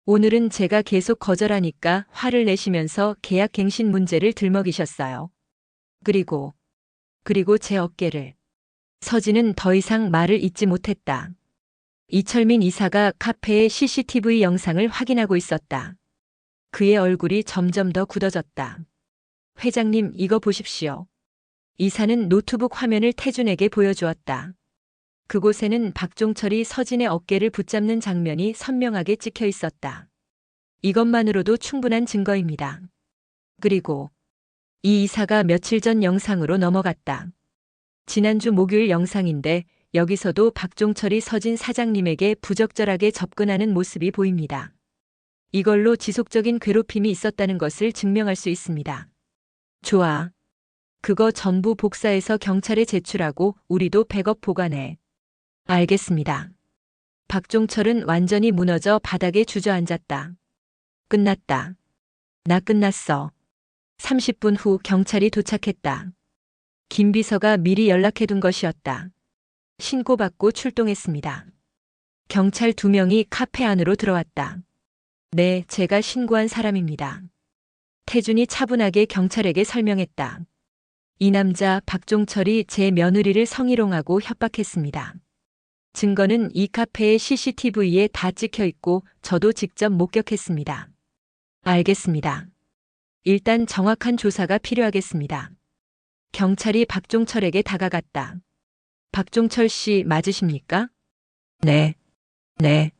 오늘은 제가 계속 거절하니까 화를 내시면서 계약갱신 문제를 들먹이셨어요. 그리고 제 어깨를. 서진은 더 이상 말을 잇지 못했다. 이철민 이사가 카페의 CCTV 영상을 확인하고 있었다. 그의 얼굴이 점점 더 굳어졌다. 회장님, 이거 보십시오. 이사는 노트북 화면을 태준에게 보여주었다. 그곳에는 박종철이 서진의 어깨를 붙잡는 장면이 선명하게 찍혀 있었다. 이것만으로도 충분한 증거입니다. 그리고 이 이사가 며칠 전 영상으로 넘어갔다. 지난주 목요일 영상인데 여기서도 박종철이 서진 사장님에게 부적절하게 접근하는 모습이 보입니다. 이걸로 지속적인 괴롭힘이 있었다는 것을 증명할 수 있습니다. 좋아. 그거 전부 복사해서 경찰에 제출하고 우리도 백업 보관해. 알겠습니다. 박종철은 완전히 무너져 바닥에 주저앉았다. 끝났다. 나 끝났어. 30분 후 경찰이 도착했다. 김 비서가 미리 연락해둔 것이었다. 신고받고 출동했습니다. 경찰 2명이 카페 안으로 들어왔다. 네, 제가 신고한 사람입니다. 태준이 차분하게 경찰에게 설명했다. 이 남자 박종철이 제 며느리를 성희롱하고 협박했습니다. 증거는 이 카페의 CCTV에 다 찍혀 있고 저도 직접 목격했습니다. 알겠습니다. 일단 정확한 조사가 필요하겠습니다. 경찰이 박종철에게 다가갔다. 박종철 씨 맞으십니까? 네.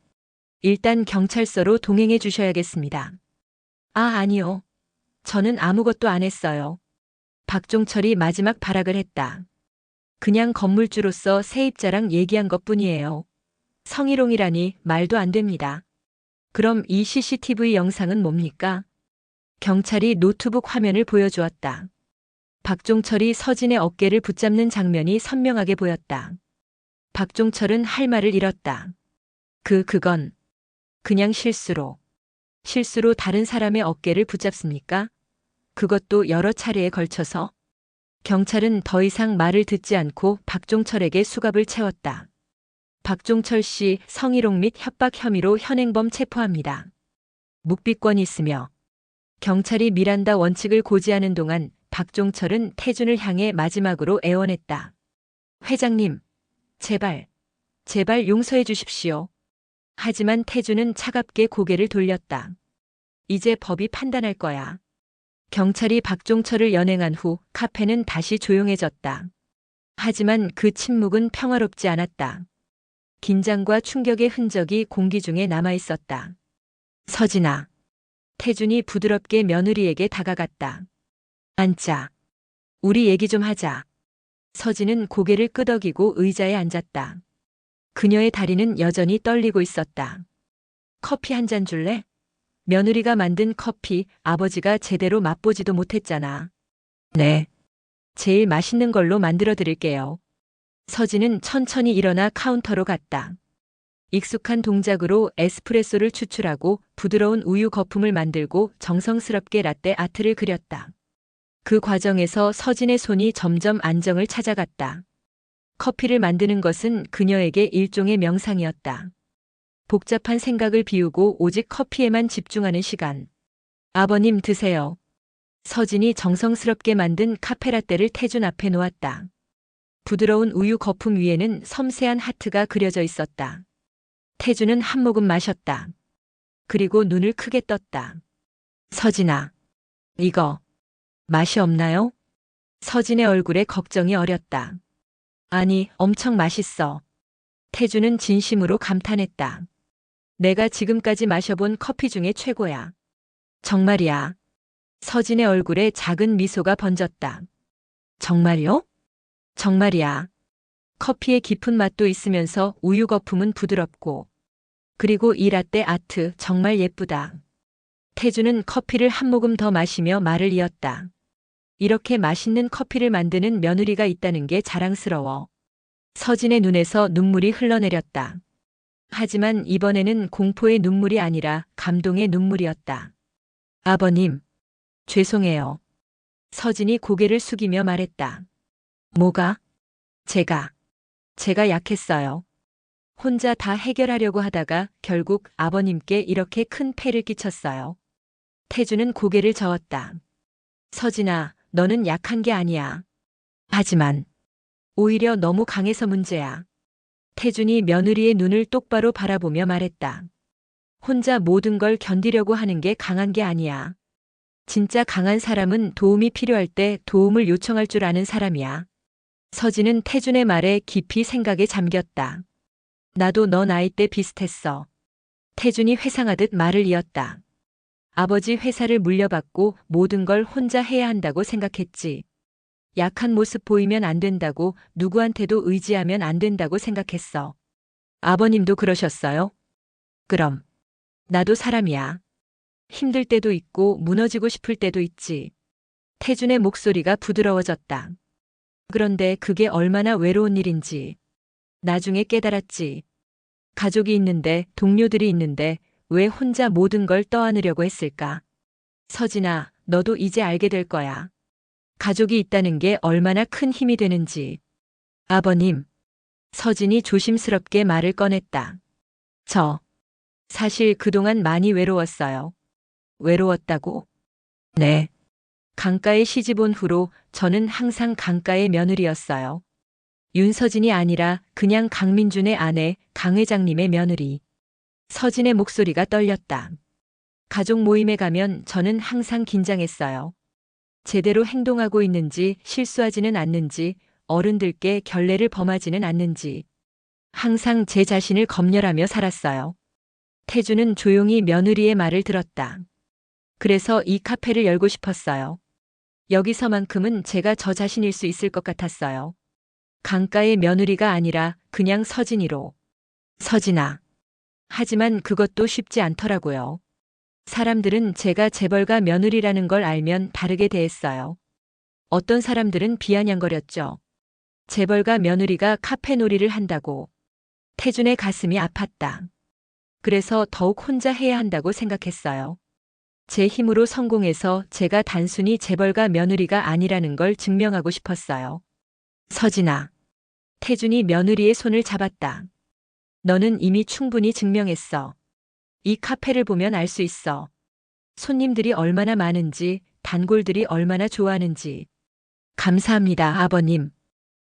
일단 경찰서로 동행해 주셔야겠습니다. 아니요. 저는 아무것도 안 했어요. 박종철이 마지막 발악을 했다. 그냥 건물주로서 세입자랑 얘기한 것뿐이에요. 성희롱이라니 말도 안 됩니다. 그럼 이 CCTV 영상은 뭡니까? 경찰이 노트북 화면을 보여주었다. 박종철이 서진의 어깨를 붙잡는 장면이 선명하게 보였다. 박종철은 할 말을 잃었다. 그건 그냥 실수로 다른 사람의 어깨를 붙잡습니까? 그것도 여러 차례에 걸쳐서? 경찰은 더 이상 말을 듣지 않고 박종철에게 수갑을 채웠다. 박종철 씨 성희롱 및 협박 혐의로 현행범 체포합니다. 묵비권이 있으며 경찰이 미란다 원칙을 고지하는 동안 박종철은 태준을 향해 마지막으로 애원했다. 회장님, 제발 용서해 주십시오. 하지만 태준은 차갑게 고개를 돌렸다. 이제 법이 판단할 거야. 경찰이 박종철을 연행한 후 카페는 다시 조용해졌다. 하지만 그 침묵은 평화롭지 않았다. 긴장과 충격의 흔적이 공기 중에 남아 있었다. 서진아. 태준이 부드럽게 며느리에게 다가갔다. 앉자. 우리 얘기 좀 하자. 서진은 고개를 끄덕이고 의자에 앉았다. 그녀의 다리는 여전히 떨리고 있었다. 커피 한 잔 줄래? 며느리가 만든 커피 아버지가 제대로 맛보지도 못했잖아. 네. 제일 맛있는 걸로 만들어 드릴게요. 서진은 천천히 일어나 카운터로 갔다. 익숙한 동작으로 에스프레소를 추출하고 부드러운 우유 거품을 만들고 정성스럽게 라떼 아트를 그렸다. 그 과정에서 서진의 손이 점점 안정을 찾아갔다. 커피를 만드는 것은 그녀에게 일종의 명상이었다. 복잡한 생각을 비우고 오직 커피에만 집중하는 시간. 아버님 드세요. 서진이 정성스럽게 만든 카페라떼를 태준 앞에 놓았다. 부드러운 우유 거품 위에는 섬세한 하트가 그려져 있었다. 태준은 한 모금 마셨다. 그리고 눈을 크게 떴다. 서진아, 이거 맛이 없나요? 서진의 얼굴에 걱정이 어렸다. 아니, 엄청 맛있어. 태준은 진심으로 감탄했다. 내가 지금까지 마셔본 커피 중에 최고야. 정말이야. 서진의 얼굴에 작은 미소가 번졌다. 정말요? 정말이야. 커피의 깊은 맛도 있으면서 우유 거품은 부드럽고. 그리고 이 라떼 아트 정말 예쁘다. 태주는 커피를 한 모금 더 마시며 말을 이었다. 이렇게 맛있는 커피를 만드는 며느리가 있다는 게 자랑스러워. 서진의 눈에서 눈물이 흘러내렸다. 하지만 이번에는 공포의 눈물이 아니라 감동의 눈물이었다. 아버님, 죄송해요. 서진이 고개를 숙이며 말했다. 뭐가? 제가 약했어요. 혼자 다 해결하려고 하다가 결국 아버님께 이렇게 큰 폐를 끼쳤어요. 태주는 고개를 저었다. 서진아, 너는 약한 게 아니야. 하지만 오히려 너무 강해서 문제야. 태준이 며느리의 눈을 똑바로 바라보며 말했다. 혼자 모든 걸 견디려고 하는 게 강한 게 아니야. 진짜 강한 사람은 도움이 필요할 때 도움을 요청할 줄 아는 사람이야. 서진은 태준의 말에 깊이 생각에 잠겼다. 나도 너 나이 때 비슷했어. 태준이 회상하듯 말을 이었다. 아버지 회사를 물려받고 모든 걸 혼자 해야 한다고 생각했지. 약한 모습 보이면 안 된다고, 누구한테도 의지하면 안 된다고 생각했어. 아버님도 그러셨어요? 그럼 나도 사람이야. 힘들 때도 있고 무너지고 싶을 때도 있지. 태준의 목소리가 부드러워졌다. 그런데 그게 얼마나 외로운 일인지 나중에 깨달았지. 가족이 있는데, 동료들이 있는데 왜 혼자 모든 걸 떠안으려고 했을까? 서진아, 너도 이제 알게 될 거야. 가족이 있다는 게 얼마나 큰 힘이 되는지. 아버님. 서진이 조심스럽게 말을 꺼냈다. 사실 그동안 많이 외로웠어요. 외로웠다고? 네. 강가에 시집 온 후로 저는 항상 강가의 며느리였어요. 윤서진이 아니라 그냥 강민준의 아내, 강 회장님의 며느리. 서진의 목소리가 떨렸다. 가족 모임에 가면 저는 항상 긴장했어요. 제대로 행동하고 있는지, 실수하지는 않는지, 어른들께 결례를 범하지는 않는지. 항상 제 자신을 검열하며 살았어요. 태주는 조용히 며느리의 말을 들었다. 그래서 이 카페를 열고 싶었어요. 여기서만큼은 제가 저 자신일 수 있을 것 같았어요. 강가의 며느리가 아니라 그냥 서진이로. 서진아. 하지만 그것도 쉽지 않더라고요. 사람들은 제가 재벌가 며느리라는 걸 알면 다르게 대했어요. 어떤 사람들은 비아냥거렸죠. 재벌가 며느리가 카페 놀이를 한다고. 태준의 가슴이 아팠다. 그래서 더욱 혼자 해야 한다고 생각했어요. 제 힘으로 성공해서 제가 단순히 재벌가 며느리가 아니라는 걸 증명하고 싶었어요. 서진아. 태준이 며느리의 손을 잡았다. 너는 이미 충분히 증명했어. 이 카페를 보면 알 수 있어. 손님들이 얼마나 많은지, 단골들이 얼마나 좋아하는지. 감사합니다, 아버님.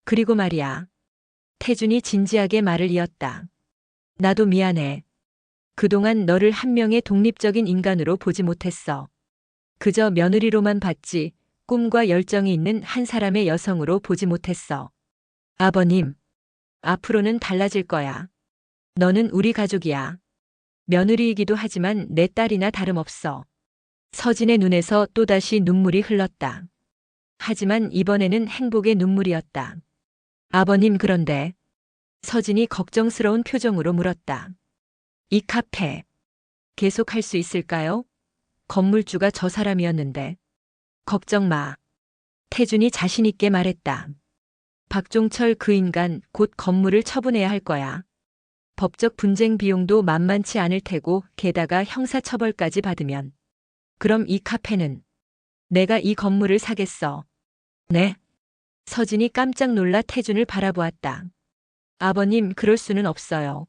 그리고 말이야. 태준이 진지하게 말을 이었다. 나도 미안해. 그동안 너를 한 명의 독립적인 인간으로 보지 못했어. 그저 며느리로만 봤지, 꿈과 열정이 있는 한 사람의 여성으로 보지 못했어. 아버님, 앞으로는 달라질 거야. 너는 우리 가족이야. 며느리이기도 하지만 내 딸이나 다름없어. 서진의 눈에서 또다시 눈물이 흘렀다. 하지만 이번에는 행복의 눈물이었다. 아버님, 그런데. 서진이 걱정스러운 표정으로 물었다. 이 카페 계속 할 수 있을까요? 건물주가 저 사람이었는데. 걱정 마. 태준이 자신 있게 말했다. 박종철 그 인간 곧 건물을 처분해야 할 거야. 법적 분쟁 비용도 만만치 않을 테고 게다가 형사처벌까지 받으면. 그럼 이 카페는? 내가 이 건물을 사겠어. 네? 서진이 깜짝 놀라 태준을 바라보았다. 아버님, 그럴 수는 없어요.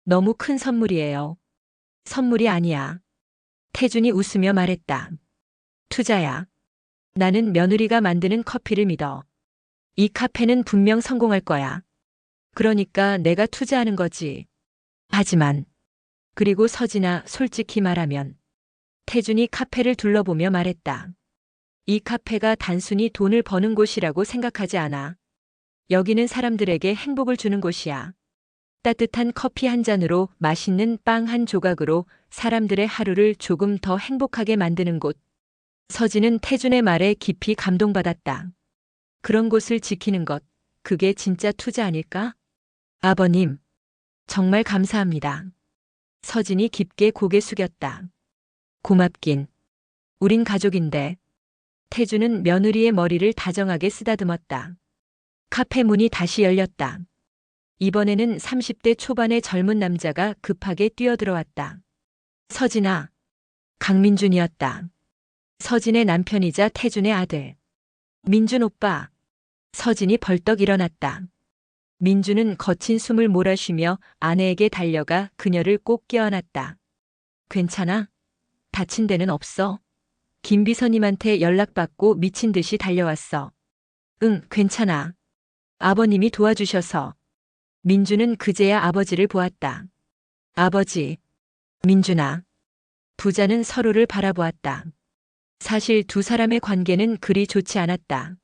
너무 큰 선물이에요. 선물이 아니야. 태준이 웃으며 말했다. 투자야. 나는 며느리가 만드는 커피를 믿어. 이 카페는 분명 성공할 거야. 그러니까 내가 투자하는 거지. 하지만, 그리고 서진아, 솔직히 말하면. 태준이 카페를 둘러보며 말했다. 이 카페가 단순히 돈을 버는 곳이라고 생각하지 않아. 여기는 사람들에게 행복을 주는 곳이야. 따뜻한 커피 한 잔으로 맛있는 빵 한 조각으로 사람들의 하루를 조금 더 행복하게 만드는 곳. 서진은 태준의 말에 깊이 감동받았다. 그런 곳을 지키는 것, 그게 진짜 투자 아닐까? 아버님, 정말 감사합니다. 서진이 깊게 고개 숙였다. 고맙긴. 우린 가족인데. 태준은 며느리의 머리를 다정하게 쓰다듬었다. 카페 문이 다시 열렸다. 이번에는 30대 초반의 젊은 남자가 급하게 뛰어들어왔다. 서진아. 강민준이었다. 서진의 남편이자 태준의 아들. 민준 오빠. 서진이 벌떡 일어났다. 민준은 거친 숨을 몰아쉬며 아내에게 달려가 그녀를 꼭 껴안았다. 괜찮아? 다친 데는 없어? 김 비서님한테 연락받고 미친 듯이 달려왔어. 응, 괜찮아. 아버님이 도와주셔서. 민준은 그제야 아버지를 보았다. 아버지. 민준아. 부자는 서로를 바라보았다. 사실 두 사람의 관계는 그리 좋지 않았다.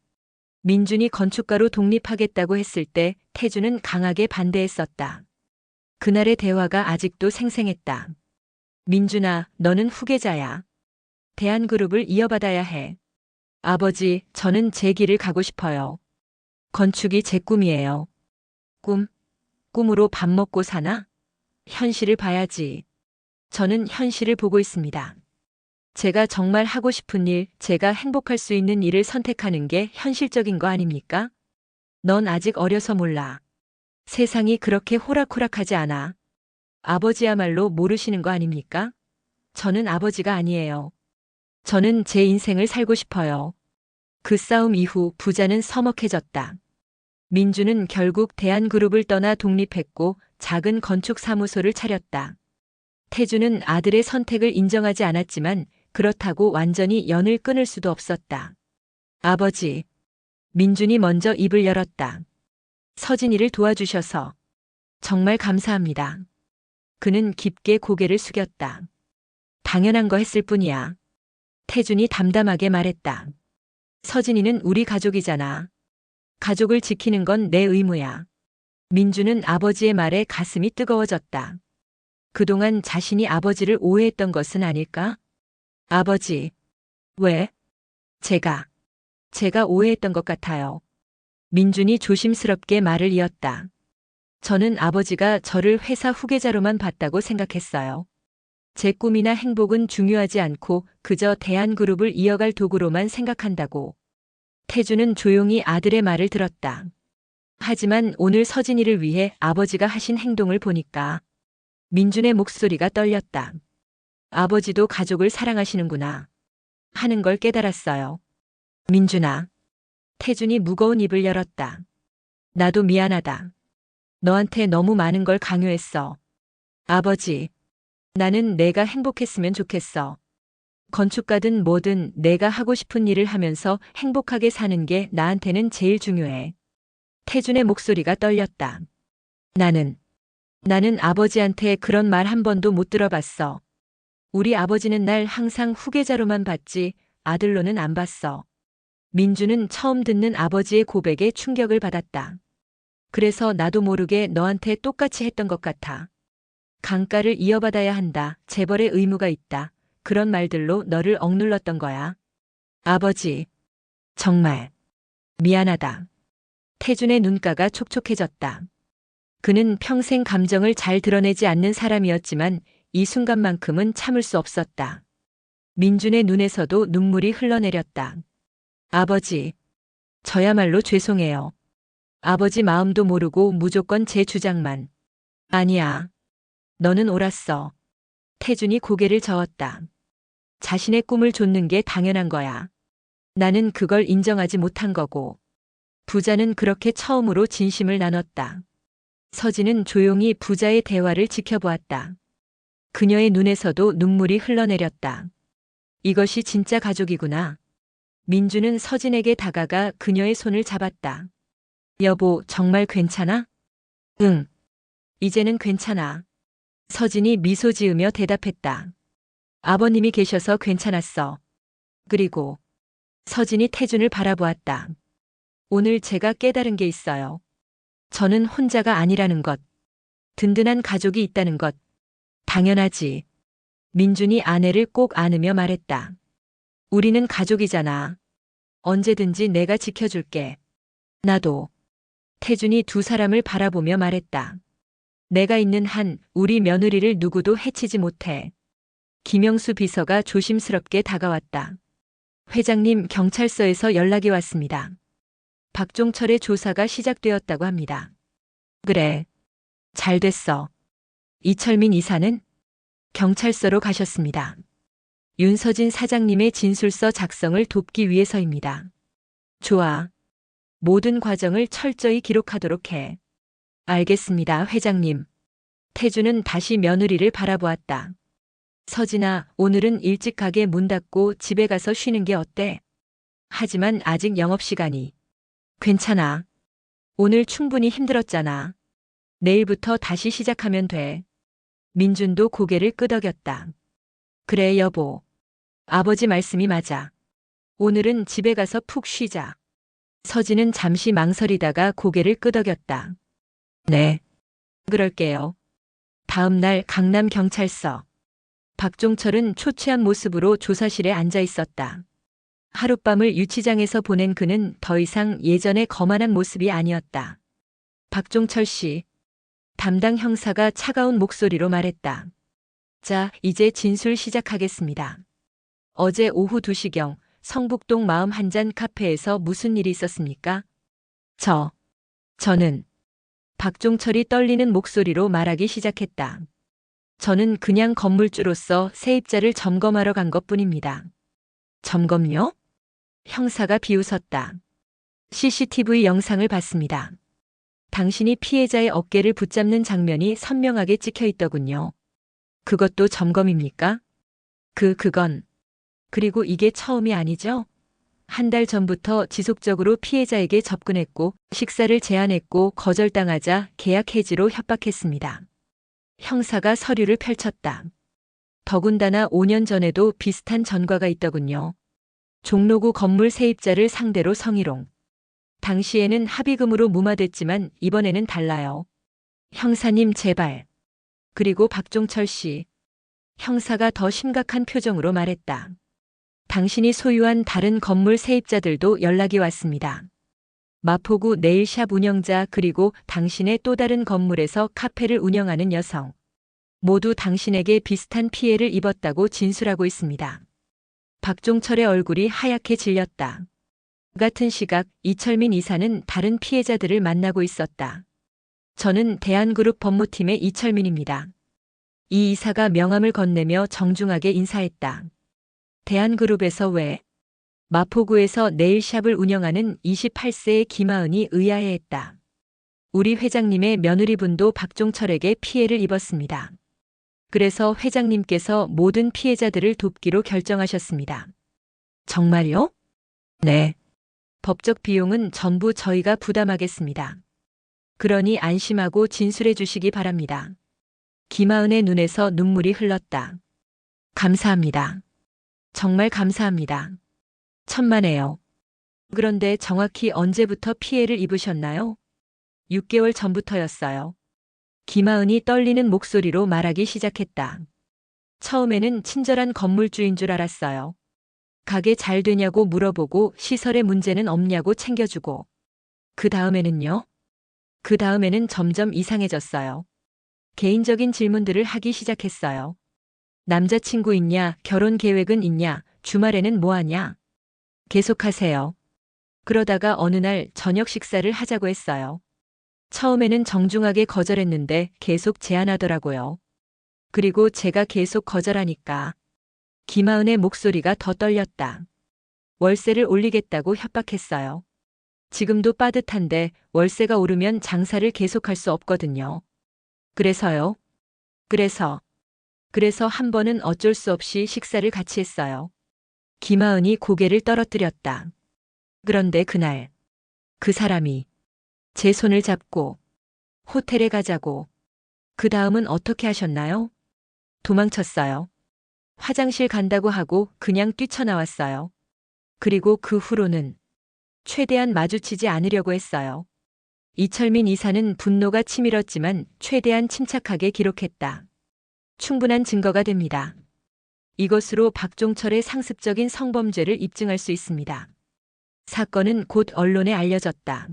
민준이 건축가로 독립하겠다고 했을 때 태준은 강하게 반대했었다. 그날의 대화가 아직도 생생했다. 민준아, 너는 후계자야. 대한그룹을 이어받아야 해. 아버지, 저는 제 길을 가고 싶어요. 건축이 제 꿈이에요. 꿈으로 밥 먹고 사나? 현실을 봐야지. 저는 현실을 보고 있습니다. 제가 정말 하고 싶은 일, 제가 행복할 수 있는 일을 선택하는 게 현실적인 거 아닙니까? 넌 아직 어려서 몰라. 세상이 그렇게 호락호락하지 않아. 아버지야말로 모르시는 거 아닙니까? 저는 아버지가 아니에요. 저는 제 인생을 살고 싶어요. 그 싸움 이후 부자는 서먹해졌다. 민주는 결국 대한그룹을 떠나 독립했고 작은 건축사무소를 차렸다. 태주는 아들의 선택을 인정하지 않았지만 그렇다고 완전히 연을 끊을 수도 없었다. 아버지. 민준이 먼저 입을 열었다. 서진이를 도와주셔서 정말 감사합니다. 그는 깊게 고개를 숙였다. 당연한 거 했을 뿐이야. 태준이 담담하게 말했다. 서진이는 우리 가족이잖아. 가족을 지키는 건 내 의무야. 민주는 아버지의 말에 가슴이 뜨거워졌다. 그동안 자신이 아버지를 오해했던 것은 아닐까? 아버지. 왜? 제가 오해했던 것 같아요. 민준이 조심스럽게 말을 이었다. 저는 아버지가 저를 회사 후계자로만 봤다고 생각했어요. 제 꿈이나 행복은 중요하지 않고 그저 대한그룹을 이어갈 도구로만 생각한다고. 태주는 조용히 아들의 말을 들었다. 하지만 오늘 서진이를 위해 아버지가 하신 행동을 보니까 민준의 목소리가 떨렸다. 아버지도 가족을 사랑하시는구나 하는 걸 깨달았어요. 민준아. 태준이 무거운 입을 열었다. 나도 미안하다. 너한테 너무 많은 걸 강요했어. 아버지. 나는 내가 행복했으면 좋겠어. 건축가든 뭐든 내가 하고 싶은 일을 하면서 행복하게 사는 게 나한테는 제일 중요해. 태준의 목소리가 떨렸다. 나는 아버지한테 그런 말 한 번도 못 들어봤어. 우리 아버지는 날 항상 후계자로만 봤지 아들로는 안 봤어. 민주는 처음 듣는 아버지의 고백에 충격을 받았다. 그래서 나도 모르게 너한테 똑같이 했던 것 같아. 강가를 이어받아야 한다. 재벌의 의무가 있다. 그런 말들로 너를 억눌렀던 거야. 아버지. 정말 미안하다. 태준의 눈가가 촉촉해졌다. 그는 평생 감정을 잘 드러내지 않는 사람이었지만 이 순간만큼은 참을 수 없었다. 민준의 눈에서도 눈물이 흘러내렸다. 아버지. 저야말로 죄송해요. 아버지 마음도 모르고 무조건 제 주장만. 아니야. 너는 옳았어. 태준이 고개를 저었다. 자신의 꿈을 좇는 게 당연한 거야. 나는 그걸 인정하지 못한 거고. 부자는 그렇게 처음으로 진심을 나눴다. 서진은 조용히 부자의 대화를 지켜보았다. 그녀의 눈에서도 눈물이 흘러내렸다. 이것이 진짜 가족이구나. 민주는 서진에게 다가가 그녀의 손을 잡았다. 여보, 정말 괜찮아? 응. 이제는 괜찮아. 서진이 미소 지으며 대답했다. 아버님이 계셔서 괜찮았어. 그리고 서진이 태준을 바라보았다. 오늘 제가 깨달은 게 있어요. 저는 혼자가 아니라는 것. 든든한 가족이 있다는 것. 당연하지. 민준이 아내를 꼭 안으며 말했다. 우리는 가족이잖아. 언제든지 내가 지켜줄게. 나도. 태준이 두 사람을 바라보며 말했다. 내가 있는 한 우리 며느리를 누구도 해치지 못해. 김영수 비서가 조심스럽게 다가왔다. 회장님, 경찰서에서 연락이 왔습니다. 박종철의 조사가 시작되었다고 합니다. 그래. 잘 됐어. 이철민 이사는 경찰서로 가셨습니다. 윤서진 사장님의 진술서 작성을 돕기 위해서입니다. 좋아. 모든 과정을 철저히 기록하도록 해. 알겠습니다, 회장님. 태주는 다시 며느리를 바라보았다. 서진아, 오늘은 일찍 가게 문 닫고 집에 가서 쉬는 게 어때? 하지만 아직 영업시간이. 괜찮아. 오늘 충분히 힘들었잖아. 내일부터 다시 시작하면 돼. 민준도 고개를 끄덕였다. 그래, 여보. 아버지 말씀이 맞아. 오늘은 집에 가서 푹 쉬자. 서진은 잠시 망설이다가 고개를 끄덕였다. 네. 그럴게요. 다음 날 강남경찰서. 박종철은 초췌한 모습으로 조사실에 앉아 있었다. 하룻밤을 유치장에서 보낸 그는 더 이상 예전의 거만한 모습이 아니었다. 박종철 씨. 담당 형사가 차가운 목소리로 말했다. 자, 이제 진술 시작하겠습니다. 어제 오후 2시경 성북동 마음 한 잔 카페에서 무슨 일이 있었습니까? 저는 박종철이 떨리는 목소리로 말하기 시작했다. 저는 그냥 건물주로서 세입자를 점검하러 간 것뿐입니다. 점검요? 형사가 비웃었다. CCTV 영상을 봤습니다. 당신이 피해자의 어깨를 붙잡는 장면이 선명하게 찍혀 있더군요. 그것도 점검입니까? 그건. 그리고 이게 처음이 아니죠? 한 달 전부터 지속적으로 피해자에게 접근했고 식사를 제안했고 거절당하자 계약 해지로 협박했습니다. 형사가 서류를 펼쳤다. 더군다나 5년 전에도 비슷한 전과가 있더군요. 종로구 건물 세입자를 상대로 성희롱. 당시에는 합의금으로 무마됐지만 이번에는 달라요. 형사님 제발. 그리고 박종철 씨. 형사가 더 심각한 표정으로 말했다. 당신이 소유한 다른 건물 세입자들도 연락이 왔습니다. 마포구 네일샵 운영자 그리고 당신의 또 다른 건물에서 카페를 운영하는 여성. 모두 당신에게 비슷한 피해를 입었다고 진술하고 있습니다. 박종철의 얼굴이 하얗게 질렸다. 같은 시각 이철민 이사는 다른 피해자들을 만나고 있었다. 저는 대한그룹 법무팀의 이철민입니다. 이 이사가 명함을 건네며 정중하게 인사했다. 대한그룹에서 왜? 마포구에서 네일샵을 운영하는 28세의 김하은이 의아해했다. 우리 회장님의 며느리분도 박종철에게 피해를 입었습니다. 그래서 회장님께서 모든 피해자들을 돕기로 결정하셨습니다. 정말요? 네. 법적 비용은 전부 저희가 부담하겠습니다. 그러니 안심하고 진술해 주시기 바랍니다. 김하은의 눈에서 눈물이 흘렀다. 감사합니다. 정말 감사합니다. 천만에요. 그런데 정확히 언제부터 피해를 입으셨나요? 6개월 전부터였어요. 김하은이 떨리는 목소리로 말하기 시작했다. 처음에는 친절한 건물주인 줄 알았어요. 가게 잘 되냐고 물어보고 시설에 문제는 없냐고 챙겨주고. 그 다음에는요? 그 다음에는 점점 이상해졌어요. 개인적인 질문들을 하기 시작했어요. 남자친구 있냐? 결혼 계획은 있냐? 주말에는 뭐 하냐? 계속하세요. 그러다가 어느 날 저녁 식사를 하자고 했어요. 처음에는 정중하게 거절했는데 계속 제안하더라고요. 그리고 제가 계속 거절하니까 김하은의 목소리가 더 떨렸다. 월세를 올리겠다고 협박했어요. 지금도 빠듯한데 월세가 오르면 장사를 계속할 수 없거든요. 그래서요. 그래서 한 번은 어쩔 수 없이 식사를 같이 했어요. 김하은이 고개를 떨어뜨렸다. 그런데 그날 그 사람이 제 손을 잡고 호텔에 가자고. 그 다음은 어떻게 하셨나요? 도망쳤어요. 화장실 간다고 하고 그냥 뛰쳐나왔어요. 그리고 그 후로는 최대한 마주치지 않으려고 했어요. 이철민 이사는 분노가 치밀었지만 최대한 침착하게 기록했다. 충분한 증거가 됩니다. 이것으로 박종철의 상습적인 성범죄를 입증할 수 있습니다. 사건은 곧 언론에 알려졌다.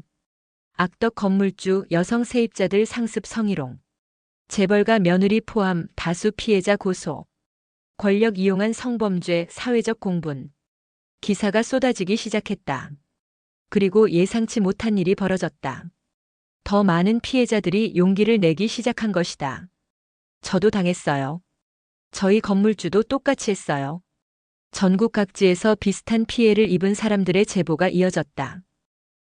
악덕 건물주 여성 세입자들 상습 성희롱. 재벌가 며느리 포함 다수 피해자 고소. 권력 이용한 성범죄 사회적 공분. 기사가 쏟아지기 시작했다. 그리고 예상치 못한 일이 벌어졌다. 더 많은 피해자들이 용기를 내기 시작한 것이다. 저도 당했어요. 저희 건물주도 똑같이 했어요. 전국 각지에서 비슷한 피해를 입은 사람들의 제보가 이어졌다.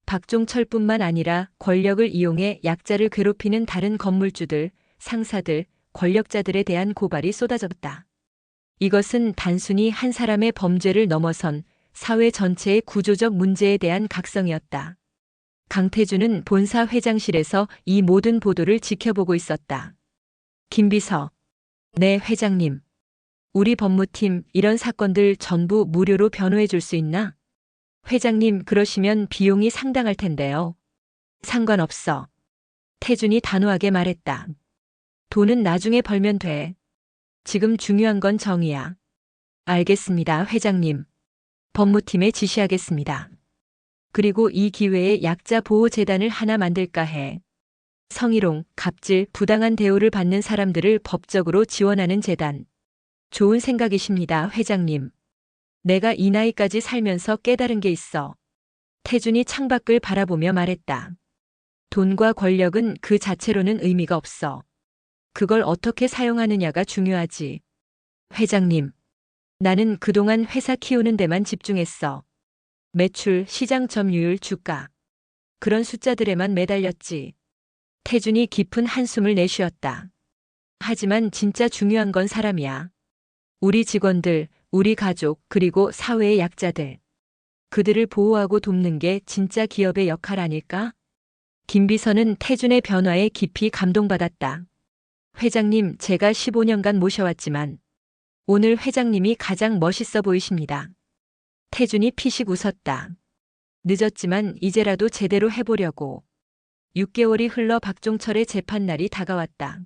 박종철뿐만 아니라 권력을 이용해 약자를 괴롭히는 다른 건물주들, 상사들, 권력자들에 대한 고발이 쏟아졌다. 이것은 단순히 한 사람의 범죄를 넘어선 사회 전체의 구조적 문제에 대한 각성이었다. 강태준은 본사 회장실에서 이 모든 보도를 지켜보고 있었다. 김비서. 네, 회장님. 우리 법무팀 이런 사건들 전부 무료로 변호해 줄 수 있나? 회장님, 그러시면 비용이 상당할 텐데요. 상관없어. 태준이 단호하게 말했다. 돈은 나중에 벌면 돼. 지금 중요한 건 정의야. 알겠습니다, 회장님. 법무팀에 지시하겠습니다. 그리고 이 기회에 약자 보호 재단을 하나 만들까 해. 성희롱, 갑질, 부당한 대우를 받는 사람들을 법적으로 지원하는 재단. 좋은 생각이십니다, 회장님. 내가 이 나이까지 살면서 깨달은 게 있어. 태준이 창밖을 바라보며 말했다. 돈과 권력은 그 자체로는 의미가 없어. 그걸 어떻게 사용하느냐가 중요하지. 회장님. 나는 그동안 회사 키우는 데만 집중했어. 매출, 시장 점유율, 주가. 그런 숫자들에만 매달렸지. 태준이 깊은 한숨을 내쉬었다. 하지만 진짜 중요한 건 사람이야. 우리 직원들, 우리 가족, 그리고 사회의 약자들. 그들을 보호하고 돕는 게 진짜 기업의 역할 아닐까? 김비서는 태준의 변화에 깊이 감동받았다. 회장님, 제가 15년간 모셔왔지만 오늘 회장님이 가장 멋있어 보이십니다. 태준이 피식 웃었다. 늦었지만 이제라도 제대로 해보려고. 6개월이 흘러 박종철의 재판날이 다가왔다.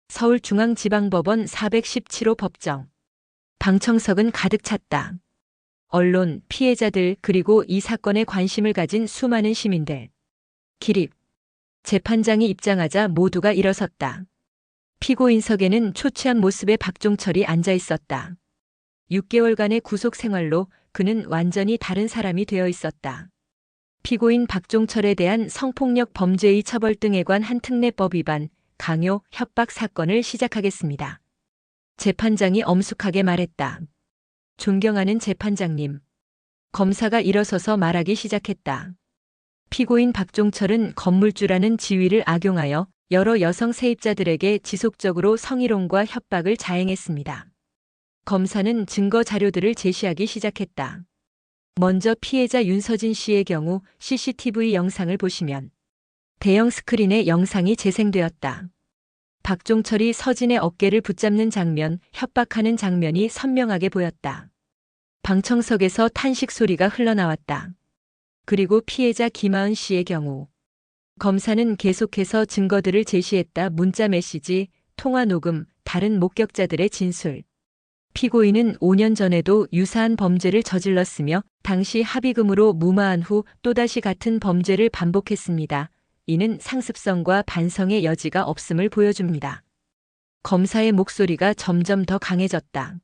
서울중앙지방법원 417호 법정. 방청석은 가득 찼다. 언론, 피해자들, 그리고 이 사건에 관심을 가진 수많은 시민들. 기립. 재판장이 입장하자 모두가 일어섰다. 피고인석에는 초췌한 모습의 박종철이 앉아 있었다. 6개월간의 구속 생활로 그는 완전히 다른 사람이 되어 있었다. 피고인 박종철에 대한 성폭력 범죄의 처벌 등에 관한 특례법 위반, 강요, 협박 사건을 시작하겠습니다. 재판장이 엄숙하게 말했다. 존경하는 재판장님. 검사가 일어서서 말하기 시작했다. 피고인 박종철은 건물주라는 지위를 악용하여 여러 여성 세입자들에게 지속적으로 성희롱과 협박을 자행했습니다. 검사는 증거 자료들을 제시하기 시작했다. 먼저 피해자 윤서진 씨의 경우 CCTV 영상을 보시면 대형 스크린에 영상이 재생되었다. 박종철이 서진의 어깨를 붙잡는 장면, 협박하는 장면이 선명하게 보였다. 방청석에서 탄식 소리가 흘러나왔다. 그리고 피해자 김하은 씨의 경우 검사는 계속해서 증거들을 제시했다. 문자 메시지, 통화 녹음, 다른 목격자들의 진술. 피고인은 5년 전에도 유사한 범죄를 저질렀으며 당시 합의금으로 무마한 후 또다시 같은 범죄를 반복했습니다. 이는 상습성과 반성의 여지가 없음을 보여줍니다. 검사의 목소리가 점점 더 강해졌다.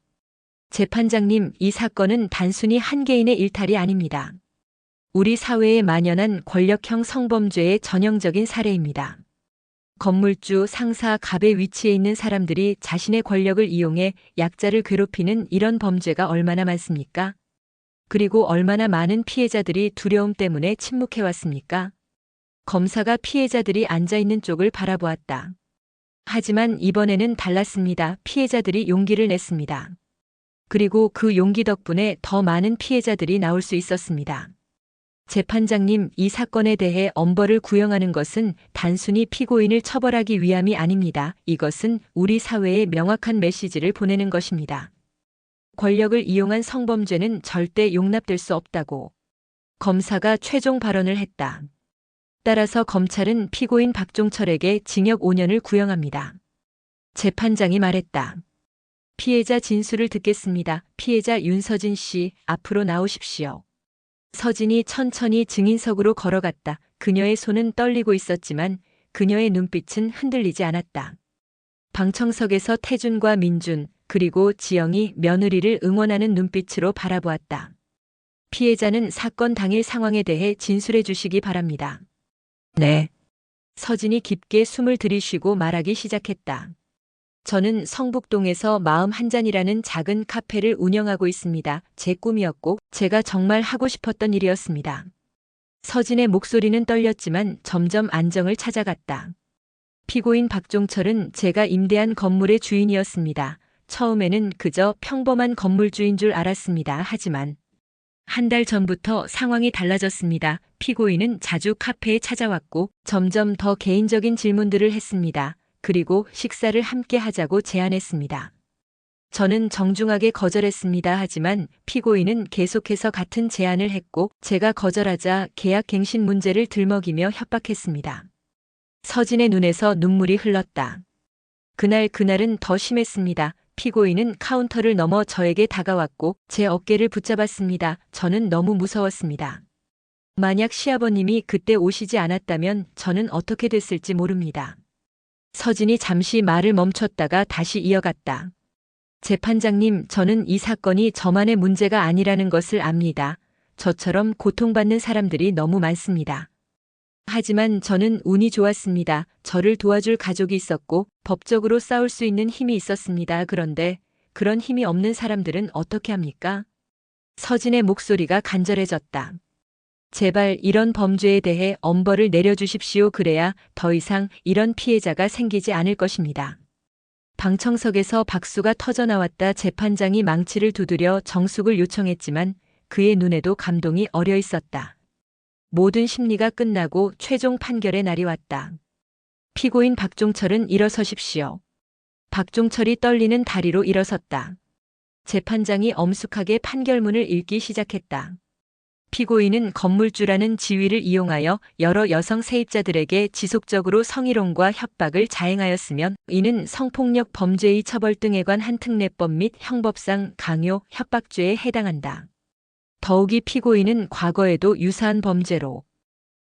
재판장님, 이 사건은 단순히 한 개인의 일탈이 아닙니다. 우리 사회에 만연한 권력형 성범죄의 전형적인 사례입니다. 건물주, 상사, 갑의 위치에 있는 사람들이 자신의 권력을 이용해 약자를 괴롭히는 이런 범죄가 얼마나 많습니까? 그리고 얼마나 많은 피해자들이 두려움 때문에 침묵해왔습니까? 검사가 피해자들이 앉아있는 쪽을 바라보았다. 하지만 이번에는 달랐습니다. 피해자들이 용기를 냈습니다. 그리고 그 용기 덕분에 더 많은 피해자들이 나올 수 있었습니다. 재판장님, 이 사건에 대해 엄벌을 구형하는 것은 단순히 피고인을 처벌하기 위함이 아닙니다. 이것은 우리 사회에 명확한 메시지를 보내는 것입니다. 권력을 이용한 성범죄는 절대 용납될 수 없다고 검사가 최종 발언을 했다. 따라서 검찰은 피고인 박종철에게 징역 5년을 구형합니다. 재판장이 말했다. 피해자 진술을 듣겠습니다. 피해자 윤서진 씨, 앞으로 나오십시오. 서진이 천천히 증인석으로 걸어갔다. 그녀의 손은 떨리고 있었지만 그녀의 눈빛은 흔들리지 않았다. 방청석에서 태준과 민준, 그리고 지영이 며느리를 응원하는 눈빛으로 바라보았다. 피해자는 사건 당일 상황에 대해 진술해 주시기 바랍니다. 네. 서진이 깊게 숨을 들이쉬고 말하기 시작했다. 저는 성북동에서 마음 한 잔이라는 작은 카페를 운영하고 있습니다. 제 꿈이었고 제가 정말 하고 싶었던 일이었습니다. 서진의 목소리는 떨렸지만 점점 안정을 찾아갔다. 피고인 박종철은 제가 임대한 건물의 주인이었습니다. 처음에는 그저 평범한 건물주인 줄 알았습니다. 하지만 한 달 전부터 상황이 달라졌습니다. 피고인은 자주 카페에 찾아왔고 점점 더 개인적인 질문들을 했습니다. 그리고 식사를 함께 하자고 제안했습니다. 저는 정중하게 거절했습니다. 하지만 피고인은 계속해서 같은 제안을 했고 제가 거절하자 계약 갱신 문제를 들먹이며 협박했습니다. 서진의 눈에서 눈물이 흘렀다. 그날은 더 심했습니다. 피고인은 카운터를 넘어 저에게 다가왔고 제 어깨를 붙잡았습니다. 저는 너무 무서웠습니다. 만약 시아버님이 그때 오시지 않았다면 저는 어떻게 됐을지 모릅니다. 서진이 잠시 말을 멈췄다가 다시 이어갔다. 재판장님, 저는 이 사건이 저만의 문제가 아니라는 것을 압니다. 저처럼 고통받는 사람들이 너무 많습니다. 하지만 저는 운이 좋았습니다. 저를 도와줄 가족이 있었고 법적으로 싸울 수 있는 힘이 있었습니다. 그런데 그런 힘이 없는 사람들은 어떻게 합니까? 서진의 목소리가 간절해졌다. 제발 이런 범죄에 대해 엄벌을 내려주십시오. 그래야 더 이상 이런 피해자가 생기지 않을 것입니다. 방청석에서 박수가 터져나왔다. 재판장이 망치를 두드려 정숙을 요청했지만 그의 눈에도 감동이 어려 있었다. 모든 심리가 끝나고 최종 판결의 날이 왔다. 피고인 박종철은 일어서십시오. 박종철이 떨리는 다리로 일어섰다. 재판장이 엄숙하게 판결문을 읽기 시작했다. 피고인은 건물주라는 지위를 이용하여 여러 여성 세입자들에게 지속적으로 성희롱과 협박을 자행하였으면 이는 성폭력 범죄의 처벌 등에 관한 특례법 및 형법상 강요, 협박죄에 해당한다. 더욱이 피고인은 과거에도 유사한 범죄로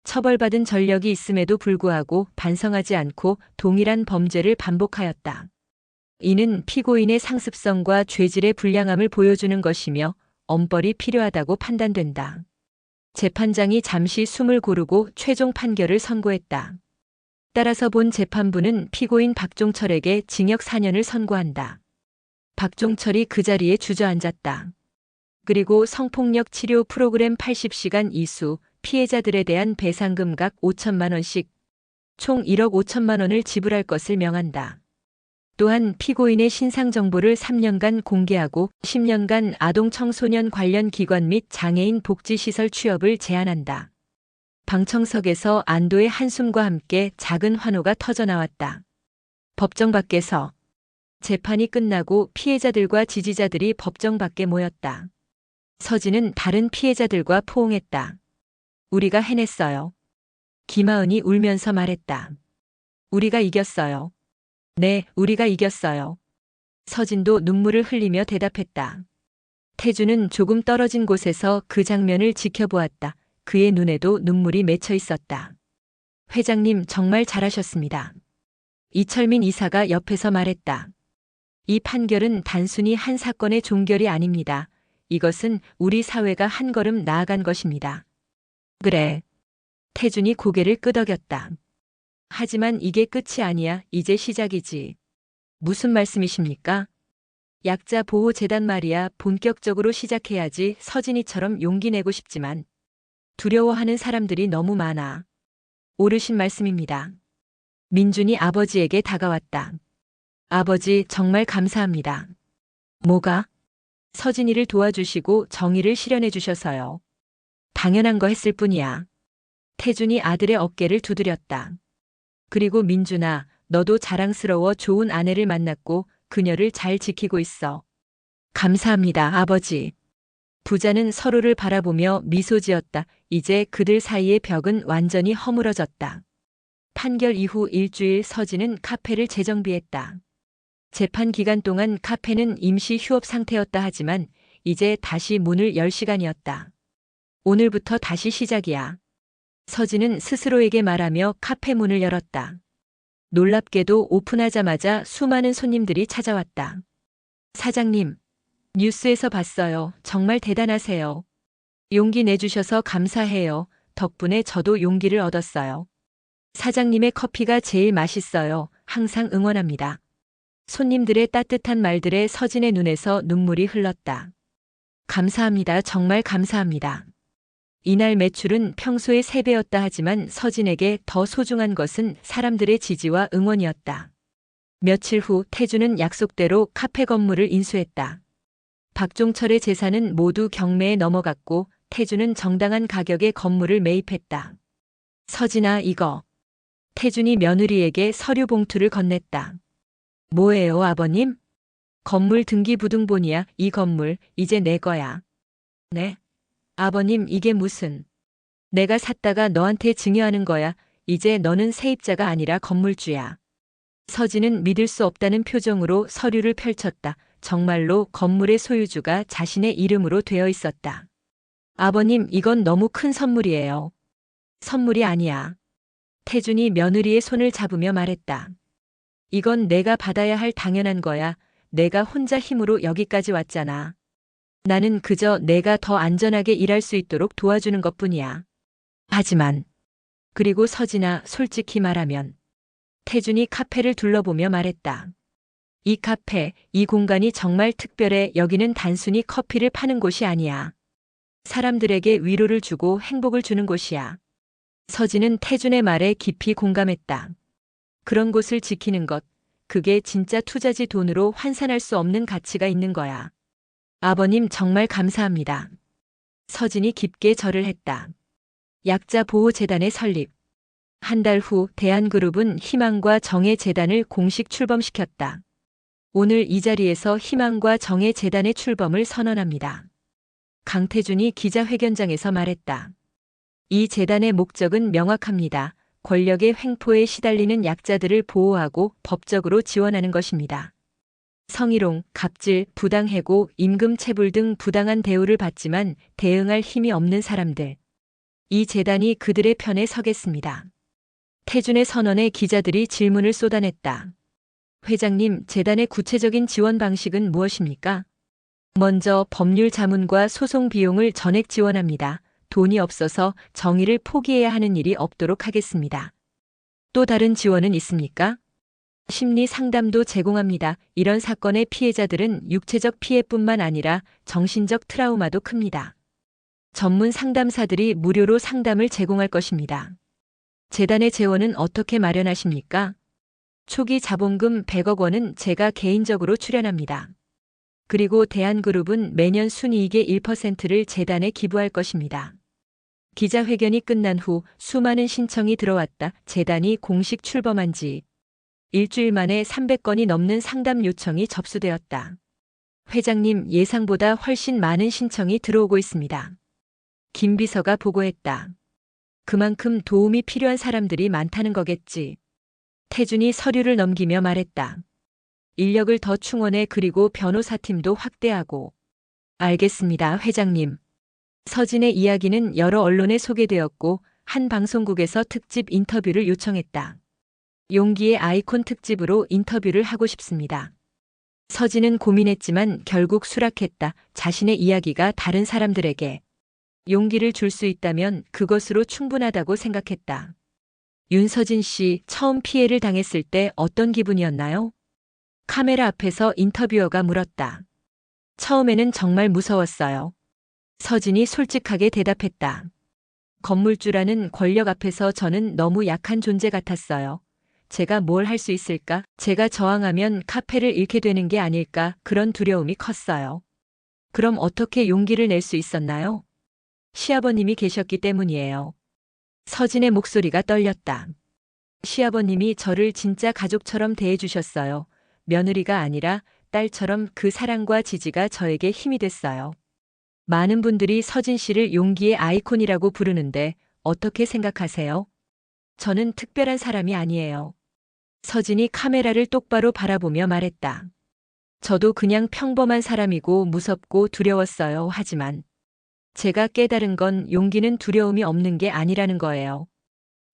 처벌받은 전력이 있음에도 불구하고 반성하지 않고 동일한 범죄를 반복하였다. 이는 피고인의 상습성과 죄질의 불량함을 보여주는 것이며 엄벌이 필요하다고 판단된다. 재판장이 잠시 숨을 고르고 최종 판결을 선고했다. 따라서 본 재판부는 피고인 박종철에게 징역 4년을 선고한다. 박종철이 그 자리에 주저앉았다. 그리고 성폭력 치료 프로그램 80시간 이수, 피해자들에 대한 배상금 각 5천만 원씩 총 1억 5천만 원을 지불할 것을 명한다. 또한 피고인의 신상 정보를 3년간 공개하고 10년간 아동 청소년 관련 기관 및 장애인 복지시설 취업을 제한한다. 방청석에서 안도의 한숨과 함께 작은 환호가 터져나왔다. 법정 밖에서 재판이 끝나고 피해자들과 지지자들이 법정 밖에 모였다. 서진은 다른 피해자들과 포옹했다. 우리가 해냈어요. 김하은이 울면서 말했다. 우리가 이겼어요. 네, 우리가 이겼어요. 서진도 눈물을 흘리며 대답했다. 태주는 조금 떨어진 곳에서 그 장면을 지켜보았다. 그의 눈에도 눈물이 맺혀 있었다. 회장님, 정말 잘하셨습니다. 이철민 이사가 옆에서 말했다. 이 판결은 단순히 한 사건의 종결이 아닙니다. 이것은 우리 사회가 한 걸음 나아간 것입니다. 그래. 태준이 고개를 끄덕였다. 하지만 이게 끝이 아니야. 이제 시작이지. 무슨 말씀이십니까? 약자 보호 재단 말이야. 본격적으로 시작해야지. 서진이처럼 용기 내고 싶지만 두려워하는 사람들이 너무 많아. 옳으신 말씀입니다. 민준이 아버지에게 다가왔다. 아버지, 정말 감사합니다. 뭐가? 서진이를 도와주시고 정의를 실현해 주셔서요. 당연한 거 했을 뿐이야. 태준이 아들의 어깨를 두드렸다. 그리고 민준아, 너도 자랑스러워. 좋은 아내를 만났고 그녀를 잘 지키고 있어. 감사합니다, 아버지. 부자는 서로를 바라보며 미소 지었다. 이제 그들 사이의 벽은 완전히 허물어졌다. 판결 이후 일주일 서진은 카페를 재정비했다. 재판 기간 동안 카페는 임시 휴업 상태였다 하지만 이제 다시 문을 열 시간이었다. 오늘부터 다시 시작이야. 서진은 스스로에게 말하며 카페 문을 열었다. 놀랍게도 오픈하자마자 수많은 손님들이 찾아왔다. 사장님, 뉴스에서 봤어요. 정말 대단하세요. 용기 내주셔서 감사해요. 덕분에 저도 용기를 얻었어요. 사장님의 커피가 제일 맛있어요. 항상 응원합니다. 손님들의 따뜻한 말들에 서진의 눈에서 눈물이 흘렀다. 감사합니다. 정말 감사합니다. 이날 매출은 평소의 3배였다 하지만 서진에게 더 소중한 것은 사람들의 지지와 응원이었다. 며칠 후 태준은 약속대로 카페 건물을 인수했다. 박종철의 재산은 모두 경매에 넘어갔고 태준은 정당한 가격에 건물을 매입했다. 서진아, 이거. 태준이 며느리에게 서류 봉투를 건넸다. 뭐예요, 아버님? 건물 등기부등본이야. 이 건물 이제 내 거야. 네? 아버님, 이게 무슨? 내가 샀다가 너한테 증여하는 거야. 이제 너는 세입자가 아니라 건물주야. 서진은 믿을 수 없다는 표정으로 서류를 펼쳤다. 정말로 건물의 소유주가 자신의 이름으로 되어 있었다. 아버님, 이건 너무 큰 선물이에요. 선물이 아니야. 태준이 며느리의 손을 잡으며 말했다. 이건 내가 받아야 할 당연한 거야. 내가 혼자 힘으로 여기까지 왔잖아. 나는 그저 내가 더 안전하게 일할 수 있도록 도와주는 것뿐이야. 하지만, 그리고 서진아, 솔직히 말하면, 태준이 카페를 둘러보며 말했다. 이 카페, 이 공간이 정말 특별해. 여기는 단순히 커피를 파는 곳이 아니야. 사람들에게 위로를 주고 행복을 주는 곳이야. 서진은 태준의 말에 깊이 공감했다. 그런 곳을 지키는 것, 그게 진짜 투자지. 돈으로 환산할 수 없는 가치가 있는 거야. 아버님, 정말 감사합니다. 서진이 깊게 절을 했다. 약자 보호 재단의 설립. 한 달 후 대한그룹은 희망과 정의 재단을 공식 출범시켰다. 오늘 이 자리에서 희망과 정의 재단의 출범을 선언합니다. 강태준이 기자회견장에서 말했다. 이 재단의 목적은 명확합니다. 권력의 횡포에 시달리는 약자들을 보호하고 법적으로 지원하는 것입니다. 성희롱, 갑질, 부당해고, 임금체불 등 부당한 대우를 받지만 대응할 힘이 없는 사람들. 이 재단이 그들의 편에 서겠습니다. 태준의 선언에 기자들이 질문을 쏟아냈다. 회장님, 재단의 구체적인 지원 방식은 무엇입니까? 먼저 법률 자문과 소송 비용을 전액 지원합니다. 돈이 없어서 정의를 포기해야 하는 일이 없도록 하겠습니다. 또 다른 지원은 있습니까? 심리 상담도 제공합니다. 이런 사건의 피해자들은 육체적 피해뿐만 아니라 정신적 트라우마도 큽니다. 전문 상담사들이 무료로 상담을 제공할 것입니다. 재단의 재원은 어떻게 마련하십니까? 초기 자본금 100억 원은 제가 개인적으로 출연합니다. 그리고 대한그룹은 매년 순이익의 1%를 재단에 기부할 것입니다. 기자회견이 끝난 후 수많은 신청이 들어왔다. 재단이 공식 출범한 지 일주일 만에 300건이 넘는 상담 요청이 접수되었다. 회장님, 예상보다 훨씬 많은 신청이 들어오고 있습니다. 김 비서가 보고했다. 그만큼 도움이 필요한 사람들이 많다는 거겠지. 태준이 서류를 넘기며 말했다. 인력을 더 충원해. 그리고 변호사팀도 확대하고. 알겠습니다, 회장님. 서진의 이야기는 여러 언론에 소개되었고 한 방송국에서 특집 인터뷰를 요청했다. 용기의 아이콘 특집으로 인터뷰를 하고 싶습니다. 서진은 고민했지만 결국 수락했다. 자신의 이야기가 다른 사람들에게 용기를 줄 수 있다면 그것으로 충분하다고 생각했다. 윤서진 씨, 처음 피해를 당했을 때 어떤 기분이었나요? 카메라 앞에서 인터뷰어가 물었다. 처음에는 정말 무서웠어요. 서진이 솔직하게 대답했다. 건물주라는 권력 앞에서 저는 너무 약한 존재 같았어요. 제가 뭘 할 수 있을까? 제가 저항하면 카페를 잃게 되는 게 아닐까? 그런 두려움이 컸어요. 그럼 어떻게 용기를 낼 수 있었나요? 시아버님이 계셨기 때문이에요. 서진의 목소리가 떨렸다. 시아버님이 저를 진짜 가족처럼 대해주셨어요. 며느리가 아니라 딸처럼 그 사랑과 지지가 저에게 힘이 됐어요. 많은 분들이 서진 씨를 용기의 아이콘이라고 부르는데 어떻게 생각하세요? 저는 특별한 사람이 아니에요. 서진이 카메라를 똑바로 바라보며 말했다. 저도 그냥 평범한 사람이고 무섭고 두려웠어요. 하지만 제가 깨달은 건 용기는 두려움이 없는 게 아니라는 거예요.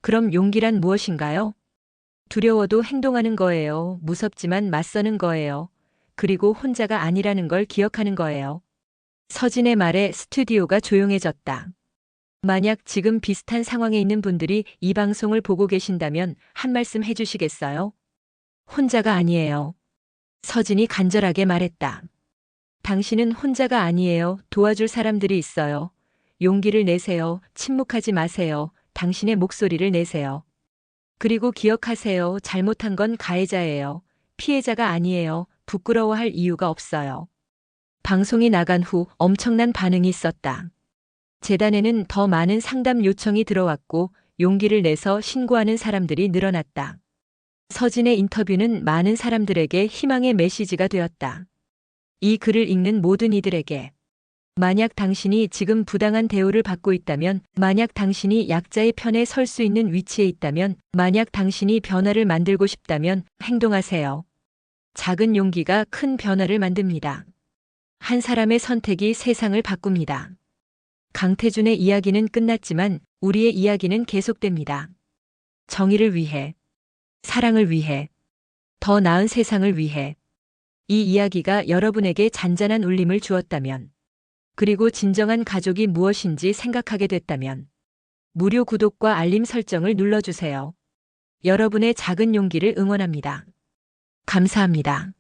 그럼 용기란 무엇인가요? 두려워도 행동하는 거예요. 무섭지만 맞서는 거예요. 그리고 혼자가 아니라는 걸 기억하는 거예요. 서진의 말에 스튜디오가 조용해졌다. 만약 지금 비슷한 상황에 있는 분들이 이 방송을 보고 계신다면 한 말씀 해주시겠어요? 혼자가 아니에요. 서진이 간절하게 말했다. 당신은 혼자가 아니에요. 도와줄 사람들이 있어요. 용기를 내세요. 침묵하지 마세요. 당신의 목소리를 내세요. 그리고 기억하세요. 잘못한 건 가해자예요. 피해자가 아니에요. 부끄러워할 이유가 없어요. 방송이 나간 후 엄청난 반응이 있었다. 재단에는 더 많은 상담 요청이 들어왔고 용기를 내서 신고하는 사람들이 늘어났다. 서진의 인터뷰는 많은 사람들에게 희망의 메시지가 되었다. 이 글을 읽는 모든 이들에게 만약 당신이 지금 부당한 대우를 받고 있다면, 만약 당신이 약자의 편에 설 수 있는 위치에 있다면, 만약 당신이 변화를 만들고 싶다면 행동하세요. 작은 용기가 큰 변화를 만듭니다. 한 사람의 선택이 세상을 바꿉니다. 강태준의 이야기는 끝났지만 우리의 이야기는 계속됩니다. 정의를 위해, 사랑을 위해, 더 나은 세상을 위해. 이 이야기가 여러분에게 잔잔한 울림을 주었다면, 그리고 진정한 가족이 무엇인지 생각하게 됐다면, 무료 구독과 알림 설정을 눌러주세요. 여러분의 작은 용기를 응원합니다. 감사합니다.